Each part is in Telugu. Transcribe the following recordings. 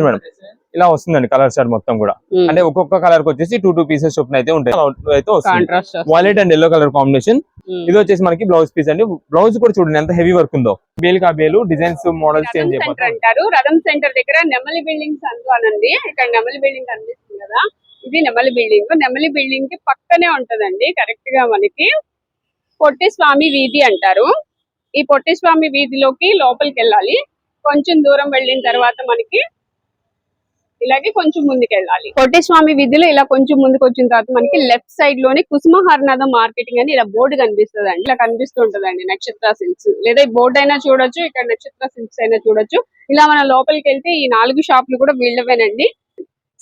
మేడం ఇలా వస్తుందండి కలర్ చార్ట్ మొత్తం కూడా. అంటే ఒక్కొక్క కలర్ కి వచ్చేసి 2 పీసెస్ చొప్పున అయితే ఉంటాయి. అయితే వస్తుంది violet and yellow colour combination. ఇది వచ్చేసి మనకి బ్లౌజ్ పీస్ అండి. బ్లౌజ్ కూడా చూడండి ఎంత హెవీ వర్క్ ఉందో. బేల్ కా బేలు డిజైన్స్ మోడల్స్ చేంజ్ అంటారు. రథం సెంటర్ దగ్గర నెమలి బిల్డింగ్స్ అనండి. ఇక్కడ నెమలి బిల్డింగ్ కనిపిస్తుంది కదా, ఇది నెమలి బిల్డింగ్. నెమలి బిల్డింగ్ కి పక్కనే ఉంటదండి కరెక్ట్ గా మనకి పొట్టి స్వామి వీధి అంటారు. ఈ పొట్టి స్వామి వీధిలోకి లోపలికి వెళ్ళాలి. కొంచెం దూరం వెళ్ళిన తర్వాత మనకి ఇలాగే కొంచెం ముందుకు వెళ్ళాలి. పొట్టి స్వామి వీధిలో ఇలా కొంచెం ముందుకు వచ్చిన తర్వాత మనకి లెఫ్ట్ సైడ్ లోని కుసుమహర్నాథ మార్కెటింగ్ అని ఇలా బోర్డు కనిపిస్తుంది అండి. ఇలా కనిపిస్తూ ఉంటదండి నక్షత్ర సిల్క్స్. లేదా ఈ బోర్డు అయినా చూడొచ్చు, ఇక్కడ నక్షత్ర సిల్క్స్ అయినా చూడొచ్చు. ఇలా మనం లోపలికి వెళ్తే ఈ 4 షాపులు కూడా వీళ్ళవేనండి.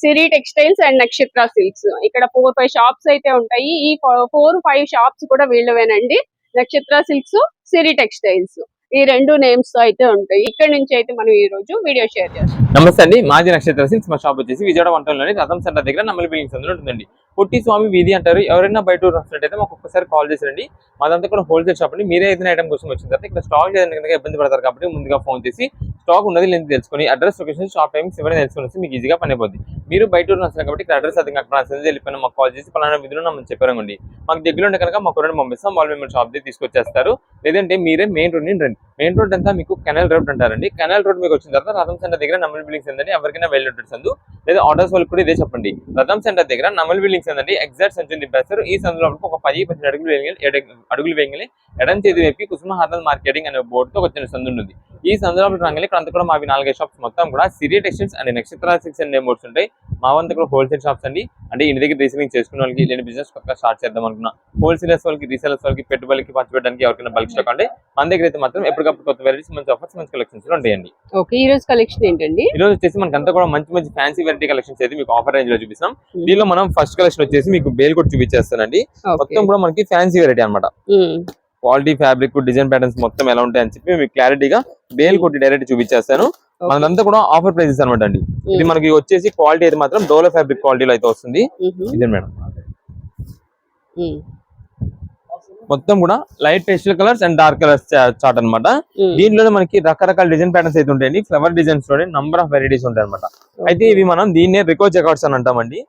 సిరి టెక్స్టైల్స్ అండ్ నక్షత్ర సిల్క్స్. ఇక్కడ 4-5 షాప్స్ అయితే ఉంటాయి. ఈ 4-5 షాప్స్ కూడా వీళ్ళవేనండి. నక్షత్ర సిల్క్స్, సిరి టెక్స్టైల్స్, ఈ 2 నేమ్స్ తో అయితే ఉంటాయి. ఇక్కడ నుంచి అయితే మనం ఈ రోజు వీడియో షేర్ చేస్తాం. నమస్తే అండి, మాజీ నక్షత్ర సిల్క్స్. మా షాప్ వచ్చేసి విజయవాడ వంటలోని రథం సెంటర్ దగ్గర నెమలి బిల్డింగ్స్ అందులో ఉంటుందండి. పొట్టి స్వామి వీధి అంటారు. ఎవరైనా బయట వస్తున్నట్టయితే మాకు ఒక్కసారి కాల్ చేసారండి. మాదంతా కూడా హోల్సేల్ షాప్ అండి. మీరే ఏదైనా ఐటమ్ కోసం వచ్చిన తర్వాత ఇక్కడ స్టాక్ చేయడానికి ఇబ్బంది పడతారు కాబట్టి ముందుగా ఫోన్ చేసి స్టాక్ ఉన్నది లేదు తెలుసుకొని అడ్రస్, లొకేషన్, షాప్ టైమింగ్స్ ఎవరైనా తెలుసుకుని మీకు ఈజీగా పని అయిపోద్ది. మీరు బయట వస్తున్నారు కాబట్టి ఇక్కడ అడ్రస్ అది అక్కడ వెళ్ళిపోయినా మాకు కాల్ చేసి పలానా విధులు మనం చెప్పారండి. మాకు దగ్గర ఉంటే కనుక మాకు రెండు పంపిస్తాం. వాళ్ళు మిమ్మల్ని షాప్ దగ్గర తీసుకొచ్చేస్తారు. లేదంటే మీరే మెయిన్ రోడ్ రండి. మెయిన్ రోడ్ అంతా మీకు కెనాల్ రోడ్ అంటారండి. కెనాల్ రోడ్ మీకు వచ్చిన తర్వాత రథం సెంటర్ దగ్గర నెమలి బిల్డింగ్స్ ఏంటంటే ఎవరికైనా వెళ్ళి ఉంటుంది. లేదా ఆర్డర్స్ వాళ్ళకి కూడా ఇదే చెప్పండి. రథం సెంటర్ దగ్గర నెమలి బిల్డింగ్స్ ఏంటంటే ఎగ్జాక్ట్ సెంచరీ దింపేస్తారు. ఈ సందులో ఒక 10-15 అడుగులు వేయగలి ఎడం చేతి వైపు కుసుమహర్నాథ మార్కెటింగ్ అనే బోర్డుతో వచ్చిన సందు ఉంది. ఈ సందులో రంగలి ఇక్కడ అంతా కూడా మావి 4-5 షాప్స్ మొత్తం కూడా సిరి టెక్స్టైల్స్ అండ్ నక్షత్ర సిల్క్స్ అనే బోర్డ్స్ ఉంటాయి. మా వంత కూడా హోల్సేల్ షాప్స్ అండి. అంటే ఇంటి దగ్గర రీసేలింగ్ చేసుకున్న వాళ్ళకి లేని బిజినెస్ స్టార్ట్ చేద్దాం అనుకున్నా హోల్సేలర్స్ వాళ్ళకి, రీసేలర్స్ వాళ్ళకి, పెట్టుబడికి పంచిపెట్టడానికి ఎవరికైనా బల్క్ స్టాక్ అంటే మన దగ్గర అయితే మాత్రం ఎప్పటికప్పుడు కొత్త వెరైటీస్, మంచి ఆఫర్స్, మంచి కలెక్షన్స్ ఉంటాయండి. ఈ రోజు కలెక్షన్ ఏంటండి? ఈ రోజు వచ్చేసి మనకి అంతా కూడా మంచి మంచి ఫ్యాన్సీ వెరైటీ కలెక్షన్స్ అయితే మీకు ఆఫర్ రేంజ్ లో చూపిస్తాం. దీనిలో మనం ఫస్ట్ కలెక్షన్ వచ్చేసి మీకు బేల్ కూడా చూపించేస్తానండి. మొత్తం కూడా మనకి ఫ్యాన్సీ వెరైటీ అనమాట. క్వాలిటీ, ఫ్యాబ్రిక్, డిజైన్ ప్యాటర్న్స్ మొత్తం ఎలా ఉంటాయని చెప్పి మీకు క్లారిటీగా బేల్ కొట్టి డైరెక్ట్ చూపించేస్తాను. మనదంతా కూడా ఆఫర్ ప్రైజెస్ అనమాట అండి. ఇది మనకి వచ్చేసి క్వాలిటీ అయితే మాత్రం డోలో ఫ్యాబ్రిక్ క్వాలిటీలో అయితే వస్తుంది. ఇదే మేడం మొత్తం కూడా light pastel colours and dark colours chart అనమాట. దీంట్లోనే మనకి రకరకాల డిజైన్ ప్యాటర్న్స్ అయితే ఉంటాయండి. ఫ్లవర్ డిజైన్స్ లోనే నంబర్ ఆఫ్ వెరైటీస్ ఉంటాయి అనమాట. అయితే ఇవి మనం దీన్నే రికో జకార్డ్స్ అని అంటామండి.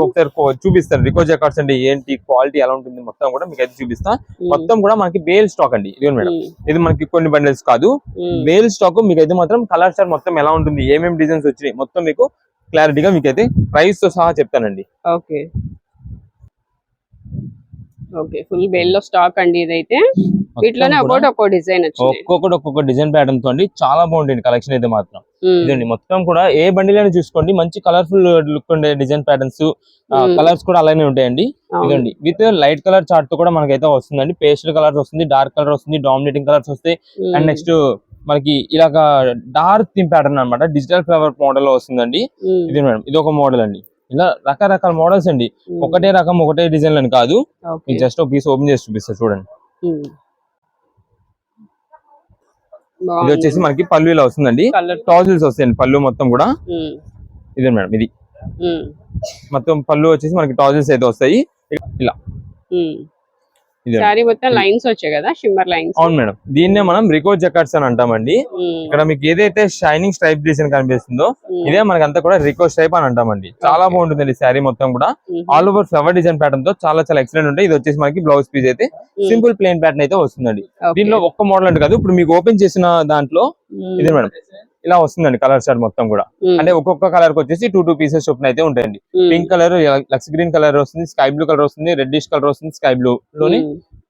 ఒకసారి చూపిస్తాను రికో జకార్డ్స్ అంటే ఏంటి, క్వాలిటీ ఎలా ఉంటుంది మొత్తం కూడా మీకు అయితే చూపిస్తా. మొత్తం కూడా మనకి బేల్ స్టాక్ అండి. ఇది మేడం, ఇది మనకి కొన్ని బండిల్స్ కాదు, బేల్ స్టాక్. మీకు అయితే మాత్రం కలర్ చార్ట్ మొత్తం ఎలా ఉంటుంది, ఏమేమి డిజైన్స్ వచ్చినాయి మొత్తం మీకు క్లారిటీగా మీకు అయితే ప్రైస్ తో సహా చెప్తానండి. ఓకే, ఫుల్ బేల్ లో స్టాక్ అండి. ఇదైతే వీటిలోనే ఒక్కొక్క డిజైన్ వచ్చింది, ఒక్కొక్క డిజైన్ ప్యాటర్న్ తో అండి. చాలా బాగుంటుంది కలెక్షన్ అయితే మాత్రం. ఇదండి మొత్తం కూడా ఏ బండిలైనా చూసుకోండి మంచి కలర్ఫుల్ లుక్ ఉండే డిజైన్ ప్యాటర్న్స్, కలర్స్ కూడా అలానే ఉంటాయండి. ఇదండి విత్ లైట్ కలర్ చార్ట్ తో కూడా మనకైతే వస్తుందండి. పేస్టల్ కలర్స్ వస్తుంది, డార్క్ కలర్ వస్తుంది, డామినేటింగ్ కలర్స్ వస్తాయి. అండ్ నెక్స్ట్ మనకి ఇలాగ డార్క్ థీమ్ ప్యాటర్న్ అనమాట. డిజిటల్ ఫ్లవర్ మోడల్ లో వస్తుందండి. ఇది మేడం, ఇది ఒక మోడల్ అండి. ఇలా రకరకాల మోడల్స్ అండి. ఒకటే రకం, ఒకటే డిజైన్ అని కాదు. జస్ట్ ఒక పీస్ ఓపెన్ చేసి చూపిస్తా చూడండి. ఇది వచ్చేసి మనకి పళ్ళు ఇలా వస్తుందండి. టాజిల్స్ వస్తాయండి పళ్ళు మొత్తం కూడా. ఇదే మేడం, ఇది మొత్తం పళ్ళు వచ్చేసి మనకి టాజిల్స్ అయితే వస్తాయి ఇలా. సారీ మొత్తం లైన్స్ వచ్చాయి కదా, షిమ్మర్ లైన్స్. అవును మేడం, దీన్నే మనం రికో జకార్డ్స్ అని అంటామండి. ఇక్కడ మీకు ఏదైతే షైనింగ్ స్ట్రైప్ డిజైన్ కనిపిస్తుందో ఇదే మనకంతా కూడా రికో స్ట్రైప్ అని అంటామండి. చాలా బాగుంటుందండి శారీ మొత్తం కూడా. All over flower design pattern తో చాలా చాలా ఎక్సలెంట్ ఉంటాయి. ఇది వచ్చేసి మనకి బ్లౌజ్ పీస్ అయితే సింపుల్ ప్లెయిన్ ప్యాటర్న్ అయితే వస్తుందండి. దీనిలో ఒక్క మోడల్ అంటే కాదు, ఇప్పుడు మీకు ఓపెన్ చేసిన దాంట్లో ఇదే మేడం ఇలా వస్తుందండి కలర్ చార్ట్ మొత్తం కూడా. అంటే ఒక్కొక్క కలర్ కి వచ్చేసి 2 పీసెస్ చొప్పున అయితే ఉంటాయండి. పింక్ కలర్, లక్స్ గ్రీన్ కలర్ వస్తుంది, స్కై బ్లూ కలర్ వస్తుంది, రెడ్డిష్ కలర్ వస్తుంది, స్కై బ్లూ లోని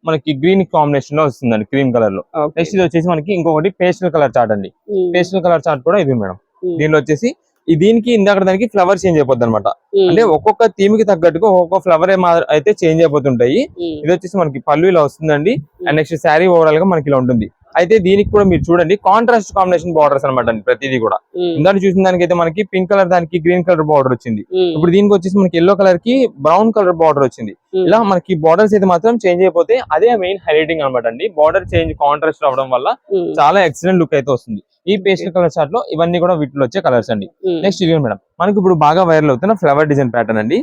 మనకి గ్రీన్ కాంబినేషన్ లో వస్తుందండి, క్రీమ్ కలర్ లో. నెక్స్ట్ ఇది వచ్చేసి మనకి ఇంకొకటి పేస్టల్ కలర్ చార్ట్ అండి. పేస్టల్ కలర్ చార్ట్ కూడా ఇది మేడం. దీనిలో వచ్చేసి దీనికి ఇందాక దానికి ఫ్లవర్ చేంజ్ అయిపోద్ది అనమాట. అంటే ఒక్కొక్క థీమ్ కి తగ్గట్టుగా ఒక్కొక్క ఫ్లవర్ అయితే చేంజ్ అయిపోతుంటాయి. ఇది వచ్చేసి మనకి పళ్ళు ఇలా వస్తుందండి. అండ్ నెక్స్ట్ శారీ ఓవరాల్ గా మనకి ఇలా ఉంటుంది. అయితే దీనికి కూడా మీరు చూడండి కాంట్రాస్ట్ కాంబినేషన్ బార్డర్స్ అనమాట అండి ప్రతిదీ కూడా. ఇందాక చూసిన దానికైతే మనకి పింక్ కలర్ దానికి గ్రీన్ కలర్ బార్డర్ వచ్చింది. ఇప్పుడు దీనికి వచ్చేసి మనకి ఎల్లో కలర్ కి బ్రౌన్ కలర్ బార్డర్ వచ్చింది. ఇలా మనకి బార్డర్స్ అయితే మాత్రం చేంజ్ అయిపోతే అదే మెయిన్ హైలైటింగ్ అనమాట అండి. బార్డర్ చేంజ్ కాంట్రాస్ట్ అవడం వల్ల చాలా ఎక్సలెంట్ లుక్ అయితే వస్తుంది. ఈ పేస్టల్ కలర్ చార్ట్ లో ఇవన్నీ కూడా వీటిలో వచ్చే కలర్స్ అండి. నెక్స్ట్ ఇది మేడం మనకి ఇప్పుడు బాగా వైరల్ అవుతున్న ఫ్లవర్ డిజైన్ ప్యాటర్న్ అండి.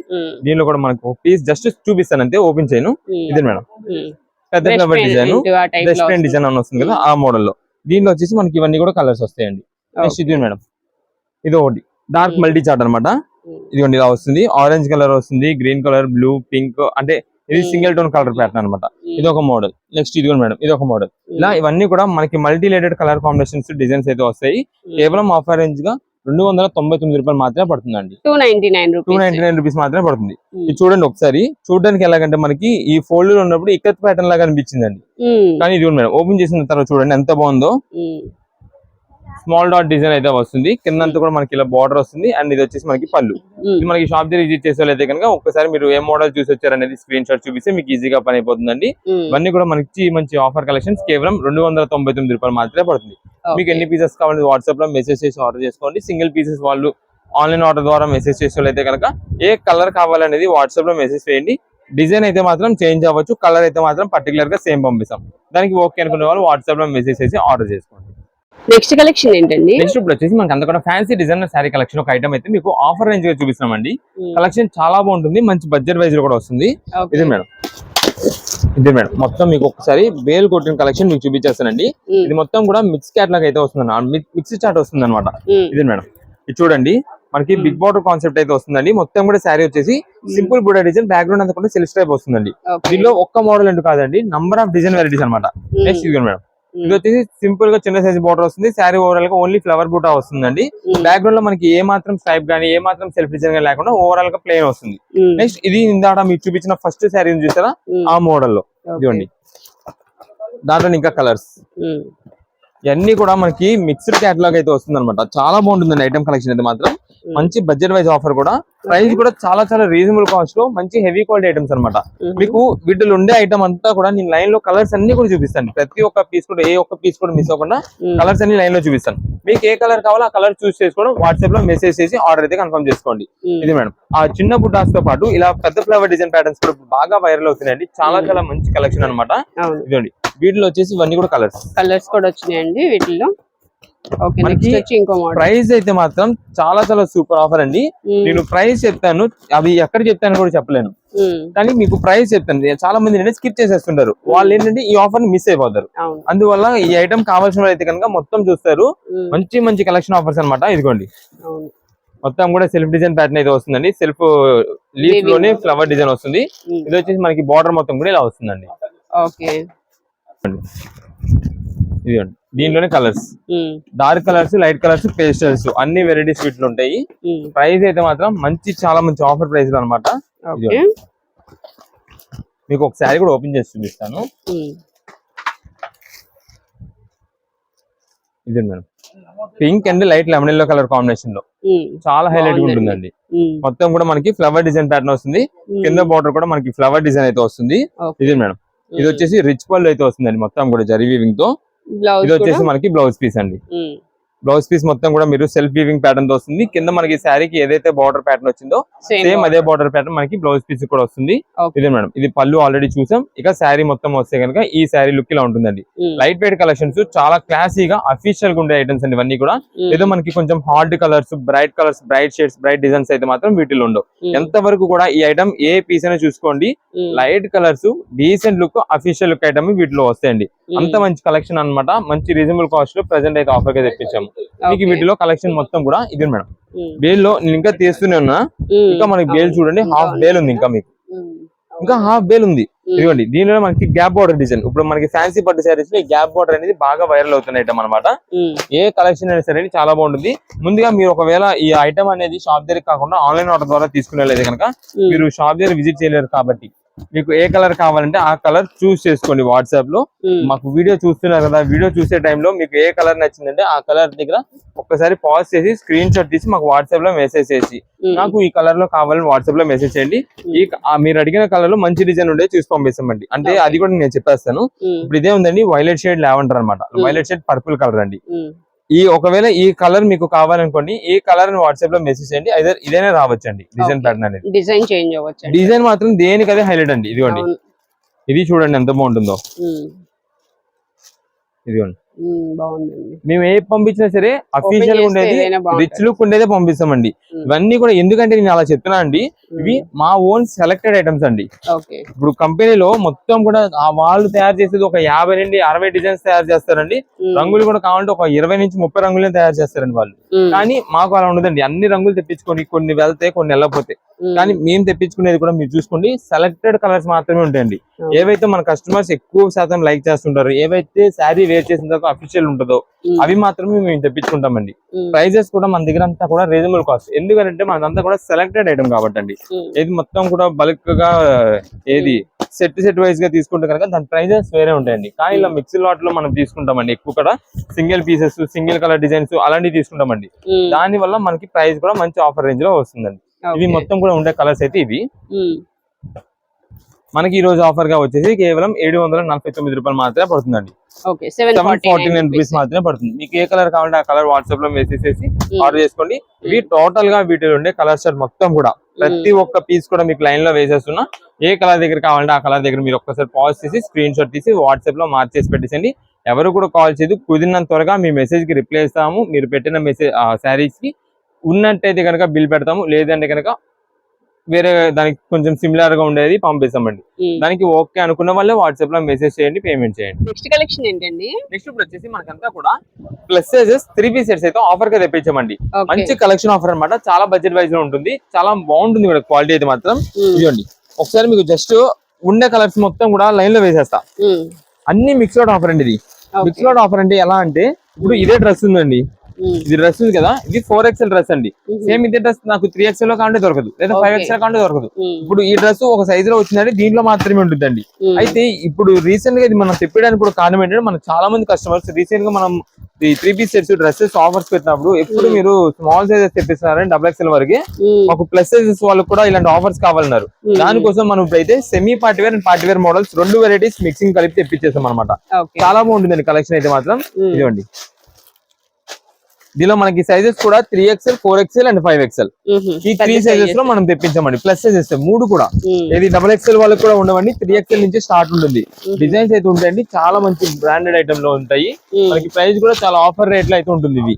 దీనిలో కూడా మనకు పీస్ జస్ట్ చూపిస్తాను అంతే, ఓపెన్ చేయను. ఇదే మేడం పెద్ద flower design, brush paint design అని వస్తుంది కదా ఆ మోడల్ లో. దీనిలో వచ్చేసి మనకి ఇవన్నీ కూడా కలర్స్ వస్తాయండి. నెక్స్ట్ ఇది మేడం, ఇది ఒకటి డార్క్ మల్టీ చార్ట్ అనమాట. ఇదిగోండి ఇలా వస్తుంది, ఆరెంజ్ కలర్ వస్తుంది, గ్రీన్ కలర్, బ్లూ, పింక్, అంటే ఇది సింగిల్ టోన్ కలర్ ప్యాటర్న్ అనమాట. ఇది ఒక మోడల్. నెక్స్ట్ ఇది మేడం, ఇది ఒక మోడల్. ఇలా ఇవన్నీ కూడా మనకి మల్టీ లేటెడ్ కలర్ కాంబినేషన్స్ డిజైన్స్ అయితే వస్తాయి. కేవలం ఆఫర్ రేంజ్ గా 299 రూపాయలు మాత్రమే పడుతుందండి. 299 రూపీస్ మాత్రమే పడుతుంది. ఇది చూడండి ఒకసారి, చూడడానికి ఎలాగంటే మనకి ఈ ఫోల్డ్ లో ఉన్నప్పుడు ఇక్కత్ ప్యాటర్న్ లాగా అనిపించిందండి. కానీ ఇది మేడం ఓపెన్ చేసిన తర్వాత చూడండి ఎంత బాగుందో. స్మాల్ డాట్ డిజైన్ అయితే వస్తుంది, కిందంతా కూడా మనకి ఇలా బార్డర్ వస్తుంది. అండ్ ఇది వచ్చేసి మనకి పళ్ళు. ఇది మనకి షాప్ దగ్గర విజిట్ చేసేవాళ్ళైతే కనుక ఒక్కసారి మీరు ఏ మోడల్ చూసి వచ్చారనేది స్క్రీన్ షాట్ చూపిస్తే మీకు ఈజీగా పని అయిపోతుందండి. ఇవన్నీ కూడా మనకి మంచి ఆఫర్ కలెక్షన్స్, కేవలం 299 రూపాయలు మాత్రమే పడుతుంది. మీకు ఎన్ని పీసెస్ కావాలి వాట్సాప్ లో మెసేజ్ చేసి ఆర్డర్ చేసుకోండి. సింగిల్ పీసెస్ వాళ్ళు ఆన్లైన్ ఆర్డర్ ద్వారా మెసేజ్ చేసేవాళ్ళైతే కనుక ఏ కలర్ కావాలనేది వాట్సాప్ లో మెసేజ్ చేయండి. డిజైన్ అయితే మాత్రం చేంజ్ అవ్వచ్చు, కలర్ అయితే మాత్రం పర్టికులర్ గా సేమ్ పంపిస్తాం. దానికి ఓకే అనుకునే వాళ్ళు వాట్సాప్ లో మెసేజ్ చేసి ఆర్డర్ చేసుకోండి. నెక్స్ట్ కలెక్షన్ ఏంటండి? నెక్స్ట్ ఇప్పుడు వచ్చేసి మనకి అంతా కూడా ఫ్యాన్సీ డిజైనర్ శారీ కలెక్షన్ ఒక ఐటమ్ అయితే మీకు ఆఫర్ రేంజ్ గా చూపిస్తున్నామండి. కలెక్షన్ చాలా బాగుంటుంది, మంచి బడ్జెట్ వైజ్ లో కూడా వస్తుంది. ఇది మేడం, ఇది మేడం మొత్తం మీకు ఒకసారి బేల్ కొట్టిన కలెక్షన్ మీకు చూపించేస్తానండి. ఇది మొత్తం కూడా మిక్స్ క్యాట్లాగ్ అయితే వస్తుంది, మిక్స్ చార్ట్ వస్తుంది అనమాట. ఇది మేడం, ఇది చూడండి మనకి బిగ్ బార్డర్ కాన్సెప్ట్ అయితే వస్తుందండి. మొత్తం కూడా శారీ వచ్చేసి సింపుల్ బుడా డిజైన్, బ్యాక్గ్రౌండ్ అంతా కూడా సిల్క్ టైప్ వస్తుందండి. దీనిలో ఒక్క మోడల్ అంటూ కాదండి, నంబర్ ఆఫ్ డిజైన్ వెరైటీస్ అనమాట. నెక్స్ట్ ఇది మేడం, ఇది వచ్చేసి సింపుల్ గా చిన్న సైజ్ బార్డర్ వస్తుంది. శారీ ఓవరాల్ గా ఓన్లీ ఫ్లవర్ బూటా వస్తుందండి. బ్యాక్గ్రౌండ్ లో మనకి ఏ మాత్రం స్ట్రైప్ గానీ ఏ మాత్రం సెల్ఫ్ డిజైన్ గానీ లేకుండా ఓవరాల్ గా ప్లెయిన్ వస్తుంది. నెక్స్ట్ ఇది ఇందాక మీకు చూపించిన ఫస్ట్ శారీ చూసారా ఆ మోడల్ లో, ఇదిగోండి దాంట్లో ఇంకా కలర్స్ ఇవన్నీ కూడా మనకి మిక్స్డ్ క్యాటలాగ్ అయితే వస్తుంది అనమాట. చాలా బాగుంటుందండి ఐటమ్ కలెక్షన్ అయితే మాత్రం. మంచి బడ్జెట్ వైజ్ ఆఫర్ కూడా, ప్రైస్ కూడా చాలా చాలా రీజనబుల్ కాస్ట్ లో మంచి హెవీ క్వాలిటీ ఐటమ్స్ అనమాట. మీకు వీటిలో ఉండే ఐటమ్ అంతా కూడా నేను లైన్ లో కలర్స్ అన్ని కూడా చూపిస్తాను. ప్రతి ఒక్క పీస్ కూడా ఏ ఒక్క పీస్ కూడా మిస్ అవ్వకుండా కలర్స్ అన్ని లైన్ లో చూపిస్తాను. మీకు ఏ కలర్ కావాలో ఆ కలర్ చూస్ చేసుకోవడం, వాట్సాప్ లో మెసేజ్ చేసి ఆర్డర్ అయితే కన్ఫర్మ్ చేసుకోండి. ఇది మేడం, ఆ చిన్న బుట్టాస్ తో పాటు ఇలా పెద్ద ఫ్లవర్ డిజైన్ ప్యాటర్న్స్ కూడా బాగా వైరల్ అవుతున్నాయండి. చాలా చాలా మంచి కలెక్షన్ అనమాట. ఇదండి వీటిలో వచ్చేసి ఇవన్నీ కూడా కలర్స్ కూడా వచ్చినాయండి వీటిలో. ప్రైస్ అయితే మాత్రం చాలా చాలా సూపర్ ఆఫర్ అండి. నేను ప్రైస్ చెప్తాను, అవి ఎక్కడ చెప్తాను కూడా చెప్పలేను, కానీ మీకు ప్రైస్ చెప్తాను. చాలా మంది ఏంటంటే స్కిప్ చేసేస్తుంటారు, వాళ్ళు ఏంటంటే ఈ ఆఫర్ ని మిస్ అయిపోతారు. అందువల్ల ఈ ఐటమ్ కావాల్సిన అయితే కనుక మొత్తం చూస్తారు. మంచి మంచి కలెక్షన్ ఆఫర్స్ అనమాట. ఇదిగోండి మొత్తం కూడా సెల్ఫ్ డిజైన్ ప్యాటర్న్ అయితే వస్తుందండి. సెల్ఫ్ లీఫ్ లోనే ఫ్లవర్ డిజైన్ వస్తుంది. ఇది వచ్చేసి మనకి బార్డర్ మొత్తం కూడా ఇలా వస్తుందండి. ఇదిగోండి దీనిలోనే colours, dark colours, light colours, pastels అన్ని వెరైటీస్ వీటిలో ఉంటాయి. ప్రైస్ అయితే మాత్రం మంచి చాలా మంచి ఆఫర్ ప్రైస్ లో అనమాట. మీకు ఒక శారీ కూడా ఓపెన్ చేసి చూపిస్తాను. ఇది madam pink and light lemon yellow colour combination లో చాలా హైలైట్ గా ఉంటుందండి. మొత్తం కూడా మనకి ఫ్లవర్ డిజైన్ ప్యాటర్న్ వస్తుంది. కింద బార్డర్ కూడా మనకి ఫ్లవర్ డిజైన్ అయితే వస్తుంది. ఇది మేడం, ఇది వచ్చేసి రిచ్ పళ్ళు అయితే వస్తుందండి. మొత్తం కూడా జరీ వీవింగ్ తో. ఇది వచ్చేసి మనకి బ్లౌజ్ పీస్ అండి. బ్లౌజ్ పీస్ మొత్తం కూడా మీరు సెల్ఫ్ వీవింగ్ ప్యాటర్న్ తో వస్తుంది. కింద మనకి శారీకి ఏదైతే బార్డర్ ప్యాటర్న్ వచ్చిందో సేమ్ అదే బార్డర్ ప్యాటర్న్ మనకి బ్లౌజ్ పీస్ కూడా వస్తుంది. ఇదే మేడం, ఇది పళ్ళు ఆల్రెడీ చూసాం. ఇక శారీ మొత్తం వస్తే కనుక ఈ శారీ లుక్ ఇలా ఉంటుందండి. లైట్ వెయిట్ కలెక్షన్స్, చాలా క్లాసీగా అఫీషియల్ గా ఉండే ఐటమ్స్ అండి ఇవన్నీ కూడా. ఏదో మనకి కొంచెం hard colours, bright shades, bright designs అయితే మాత్రం వీటిలో ఉండవు. ఎంత వరకు కూడా ఈ ఐటమ్ ఏ పీస్ అయినా చూసుకోండి, light colours, decent look, official look item వీటిలో వస్తాయండి. అంత మంచి కలెక్షన్ అనమాట. మంచి రీజనబుల్ కాస్ట్ లో ప్రెసెంట్ అయితే ఆఫర్ గా తెప్పించాము. మీకు వీటిలో కలెక్షన్ మొత్తం కూడా ఇది మేడం. బేల్ లో నేను ఇంకా తీస్తూనే ఉన్నా. ఇంకా మనకి బేల్ చూడండి, హాఫ్ బేల్ ఉంది. ఇంకా హాఫ్ బేల్ ఉంది. ఇదిగోండి దీనిలో మనకి గ్యాప్ బార్డర్ డిజైన్. ఇప్పుడు మనకి ఫ్యాన్సీ పట్టు శారీస్ లో గ్యాప్ బార్డర్ అనేది బాగా వైరల్ అవుతున్న ఐటమ్ అనమాట. ఏ కలెక్షన్ అయినా సరే చాలా బాగుంటుంది. ముందుగా మీరు ఒకవేళ ఈ ఐటమ్ అనేది షాప్ దగ్గర కాకుండా ఆన్లైన్ ఆర్డర్ ద్వారా తీసుకునేలేదు కనుక మీరు షాప్ దగ్గర విజిట్ చేయలేరు. కాబట్టి మీకు ఏ కలర్ కావాలంటే ఆ కలర్ చూస్ చేసుకోండి. వాట్సాప్ లో మాకు వీడియో చూస్తున్నారు కదా, వీడియో చూసే టైంలో మీకు ఏ కలర్ నచ్చిందంటే ఆ కలర్ దగ్గర ఒక్కసారి పాజ్ చేసి స్క్రీన్ షాట్ తీసి మాకు వాట్సాప్ లో మెసేజ్ చేసి నాకు ఈ కలర్ లో కావాలని వాట్సాప్ లో మెసేజ్ చేయండి. మీరు అడిగిన కలర్ లో మంచి డిజైన్ ఉండే చూసి పంపిస్తామండి. అంటే అది కూడా నేను చెప్పేస్తాను. ఇప్పుడు ఇదే ఉందండి, వైలెట్ షేడ్ లావెండర్ అనమాట. వైలెట్ షేడ్ పర్పుల్ కలర్ అండి. ఒకవేళ ఈ కలర్ మీకు కావాలనుకోండి, ఈ కలర్ వాట్సాప్ లో మెసేజ్ చేయండి. ఇదైనా రావచ్చండి. డిజైన్ ప్యాటర్న్ అనేది డిజైన్ చేంజ్ అవ్వచ్చు. డిజైన్ మాత్రం దేనికి అదే హైలైట్ అండి. ఇదిగోండి ఇది చూడండి ఎంత బాగుంటుందో. ఇదిగోండి బాగుందండి. మేము ఏ పంపించినా సరే అఫీషియల్ చేస్తే ఉండేది, ఏదైనా బాగుంటది. రిచ్ లుక్ ఉండేదే పంపిస్తామండి. ఇవన్నీ కూడా ఎందుకంటే నేను అలా చెప్తున్నా అండి, ఇవి మా ఓన్ సెలెక్టెడ్ ఐటమ్స్ అండి. ఓకే. ఇప్పుడు కంపెనీలో మొత్తం కూడా ఆ వాళ్ళు తయారు చేసేది ఒక 50 నుండి 60 డిజైన్స్ తయారు చేస్తారండి. రంగులు కూడా కావాలంటే ఒక 20 నుంచి 30 రంగులే తయారు చేస్తారండి వాళ్ళు. కానీ మాకు అలా ఉండదండి, అన్ని రంగులు తెప్పించుకొని కొన్ని వెళ్తే కొన్ని వెళ్ళకపోతే, కానీ మేము తెప్పించుకునేది కూడా మీరు చూసుకోండి సెలెక్టెడ్ కలర్స్ మాత్రమే ఉంటాయండి. ఏవైతే మన కస్టమర్స్ ఎక్కువ శాతం లైక్ చేస్తుంటారో, ఏవైతే శారీ వేర్ చేసిన తర్వాత అఫీషియల్ ఉంటుందో అవి మాత్రమే మేము తెప్పించుకుంటామండి. ప్రైజెస్ కూడా మన దగ్గర అంతా కూడా రీజనబుల్ కాస్ట్, ఎందుకంటే మనదంతా కూడా సెలెక్టెడ్ ఐటమ్ కాబట్టి అండి. ఏది మొత్తం కూడా బల్క్ గా ఏది సెట్ వైజ్ గా తీసుకుంటే కనుక దాని ప్రైజెస్ వేరే ఉంటాయండి. కానీ ఇలా మిక్సీ లాట్ లో మనం తీసుకుంటామండి, ఎక్కువ కూడా single pieces single colour designs అలాంటివి తీసుకుంటామండి. దాని వల్ల మనకి ప్రైస్ కూడా మంచి ఆఫర్ రేంజ్ లో వస్తుందండి. ఇవి మొత్తం కూడా ఉండే కలర్స్ అయితే ఇవి మనకి ఈ రోజు ఆఫర్ గా వచ్చేసి కేవలం 749 రూపాయలు మాత్రమే పడుతుందండి. 749 రూపీస్ మాత్రమే పడుతుంది. మీకు ఏ కలర్ కావాలంటే ఆ కలర్ వాట్సాప్ లో మెసేజ్ చేసి ఆర్డర్ చేసుకోండి. ఇవి టోటల్ గా వీటిలో ఉండే కలర్ షర్ట్ మొత్తం కూడా ప్రతి ఒక్క పీస్ కూడా మీకు లైన్ లో వేసేస్తున్నా. ఏ కలర్ దగ్గర కావాలంటే ఆ కలర్ దగ్గర మీరు ఒక్కసారి పాజ్ చేసి స్క్రీన్ షాట్ తీసి వాట్సాప్ లో మార్చేసి పెట్టేసండి. ఎవరు కూడా కాల్ చేయదు, కుదిరినంత త్వరగా మీ మెసేజ్ కి రిప్లై ఇస్తాము. మీరు పెట్టిన మెసేజ్ శారీస్ కి ఉన్నట్టయితే కనుక బిల్ పెడతాము, లేదంటే కనుక వేరే దానికి కొంచెం సిమిలర్ గా ఉండేది పంపిస్తామండి. దానికి ఓకే అనుకున్న వాళ్ళే వాట్సాప్ లో మెసేజ్ చేయండి, పేమెంట్ చేయండి. నెక్స్ట్ కలెక్షన్ ఏంటండి? నెక్స్ట్ ఇప్పుడు వచ్చేసి మనకంతా కూడా ప్లస్ సైజెస్ 3 సెట్స్ అయితే ఆఫర్ గా తెప్పించామండి. మంచి కలెక్షన్ ఆఫర్ అన్నమాట, చాలా బడ్జెట్ వైజ్ లో ఉంటుంది, చాలా బాగుంటుంది కూడా క్వాలిటీ అయితే మాత్రం. ఇదిగోండి ఒకసారి మీకు జస్ట్ ఉండే కలర్స్ మొత్తం కూడా లైన్ లో వేసేస్తా. అన్ని మిక్స్డ్ ఆఫర్ అండి. ఇది మిక్స్డ్ ఆఫర్ అంటే ఎలా అంటే, ఇప్పుడు ఇదే డ్రెస్ ఉందండి, ఇది డ్రెస్ ఉంది కదా, ఇది 4XL డ్రెస్ అండి. సేమ్ ఇదే డ్రెస్ నాకు 3XL లో కావాలంటే దొరకదు, లేదా 5XL కావాలంటే దొరకదు. ఇప్పుడు ఈ డ్రెస్ ఒక సైజ్ లో వచ్చిందంటే దీంట్లో మాత్రమే ఉంటుందండి. అయితే ఇప్పుడు రీసెంట్ గా ఇది మనం తెప్పడానికి కూడా కారణం ఏంటంటే, మనం చాలా మంది కస్టమర్స్ రీసెంట్ గా మనం ఈ 3 పీస్ సెట్స్ డ్రెస్సెస్ ఆఫర్స్ పెట్టినప్పుడు ఎప్పుడు మీరు స్మాల్ సైజెస్ తెప్పిస్తున్నారని XXL వరకు, మాకు ప్లస్ సైజెస్ వాళ్ళకి కూడా ఇలాంటి ఆఫర్స్ కావాలన్నారు. దానికోసం మనం ఇప్పుడైతే semi party wear and party wear models 2 varieties mixing కలిపి తెప్పించేస్తాం అనమాట. చాలా బాగుంటుందండి కలెక్షన్ అయితే మాత్రం. ఇదిగోండి దీనిలో మనకి సైజెస్ కూడా 3XL 4XL అండ్ 5XL ఈ 3 సైజెస్ లో మనం తెప్పించామండి. ప్లస్ సైజెస్ 3 కూడా, ఇది XXL వాళ్ళకి కూడా ఉండవండి, 3XL నుంచి స్టార్ట్ ఉంటుంది. డిజైన్స్ అయితే ఉంటాయండి, చాలా మంచి బ్రాండెడ్ ఐటమ్ లో ఉంటాయి. మనకి ప్రైస్ కూడా చాలా ఆఫర్ రేట్ లో అయితే ఉంటుంది. ఇవి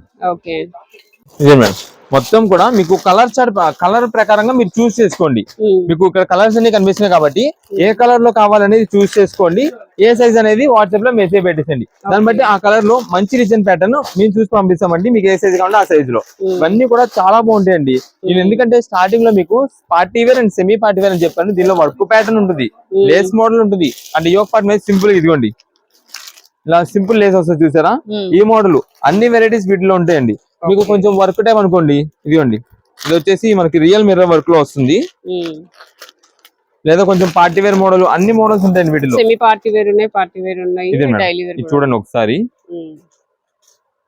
ఇదే మేడం మొత్తం కూడా మీకు కలర్ చార్ట్, కలర్ ప్రకారంగా మీరు చూస్ చేసుకోండి. మీకు ఇక్కడ కలర్స్ అన్ని కనిపిస్తున్నాయి కాబట్టి ఏ కలర్ లో కావాలనేది చూస్ చేసుకోండి. ఏ సైజ్ అనేది వాట్సాప్ లో మెసేజ్ పెట్టేసండి, దాన్ని బట్టి ఆ కలర్ లో మంచి డిజైన్ ప్యాటర్న్ మేము చూసి పంపిస్తామండి. మీకు ఏ సైజ్ కావాలంటే ఆ సైజ్ లో. ఇవన్నీ కూడా చాలా బాగుంటాయండి. నేను ఎందుకంటే స్టార్టింగ్ లో మీకు party wear and semi party wear అని చెప్పాను. దీనిలో వర్క్ ప్యాటర్న్ ఉంటుంది, లేస్ మోడల్ ఉంటుంది, అంటే యోక్ పార్ట్ మీద సింపుల్ ఇదిగోండి ఇలా సింపుల్ లేస్ వస్తుంది చూసారా, ఈ మోడల్ అన్ని వెరైటీస్ వీటిలో ఉంటాయండి. మీకు కొంచెం వర్క్ టైం అనుకోండి, ఇదిగోండి ఇది వచ్చేసి మనకి రియల్ మిర్రర్ వర్క్ లో వస్తుంది, లేదా కొంచెం పార్టీ వేర్ మోడల్, అన్ని మోడల్స్ ఉంటాయండి వీటిలో. సెమీ పార్టీ వేర్ ఉన్నాయి, పార్టీ వేర్ ఉన్నాయి, డైలీ వేర్ చూడండి ఒకసారి.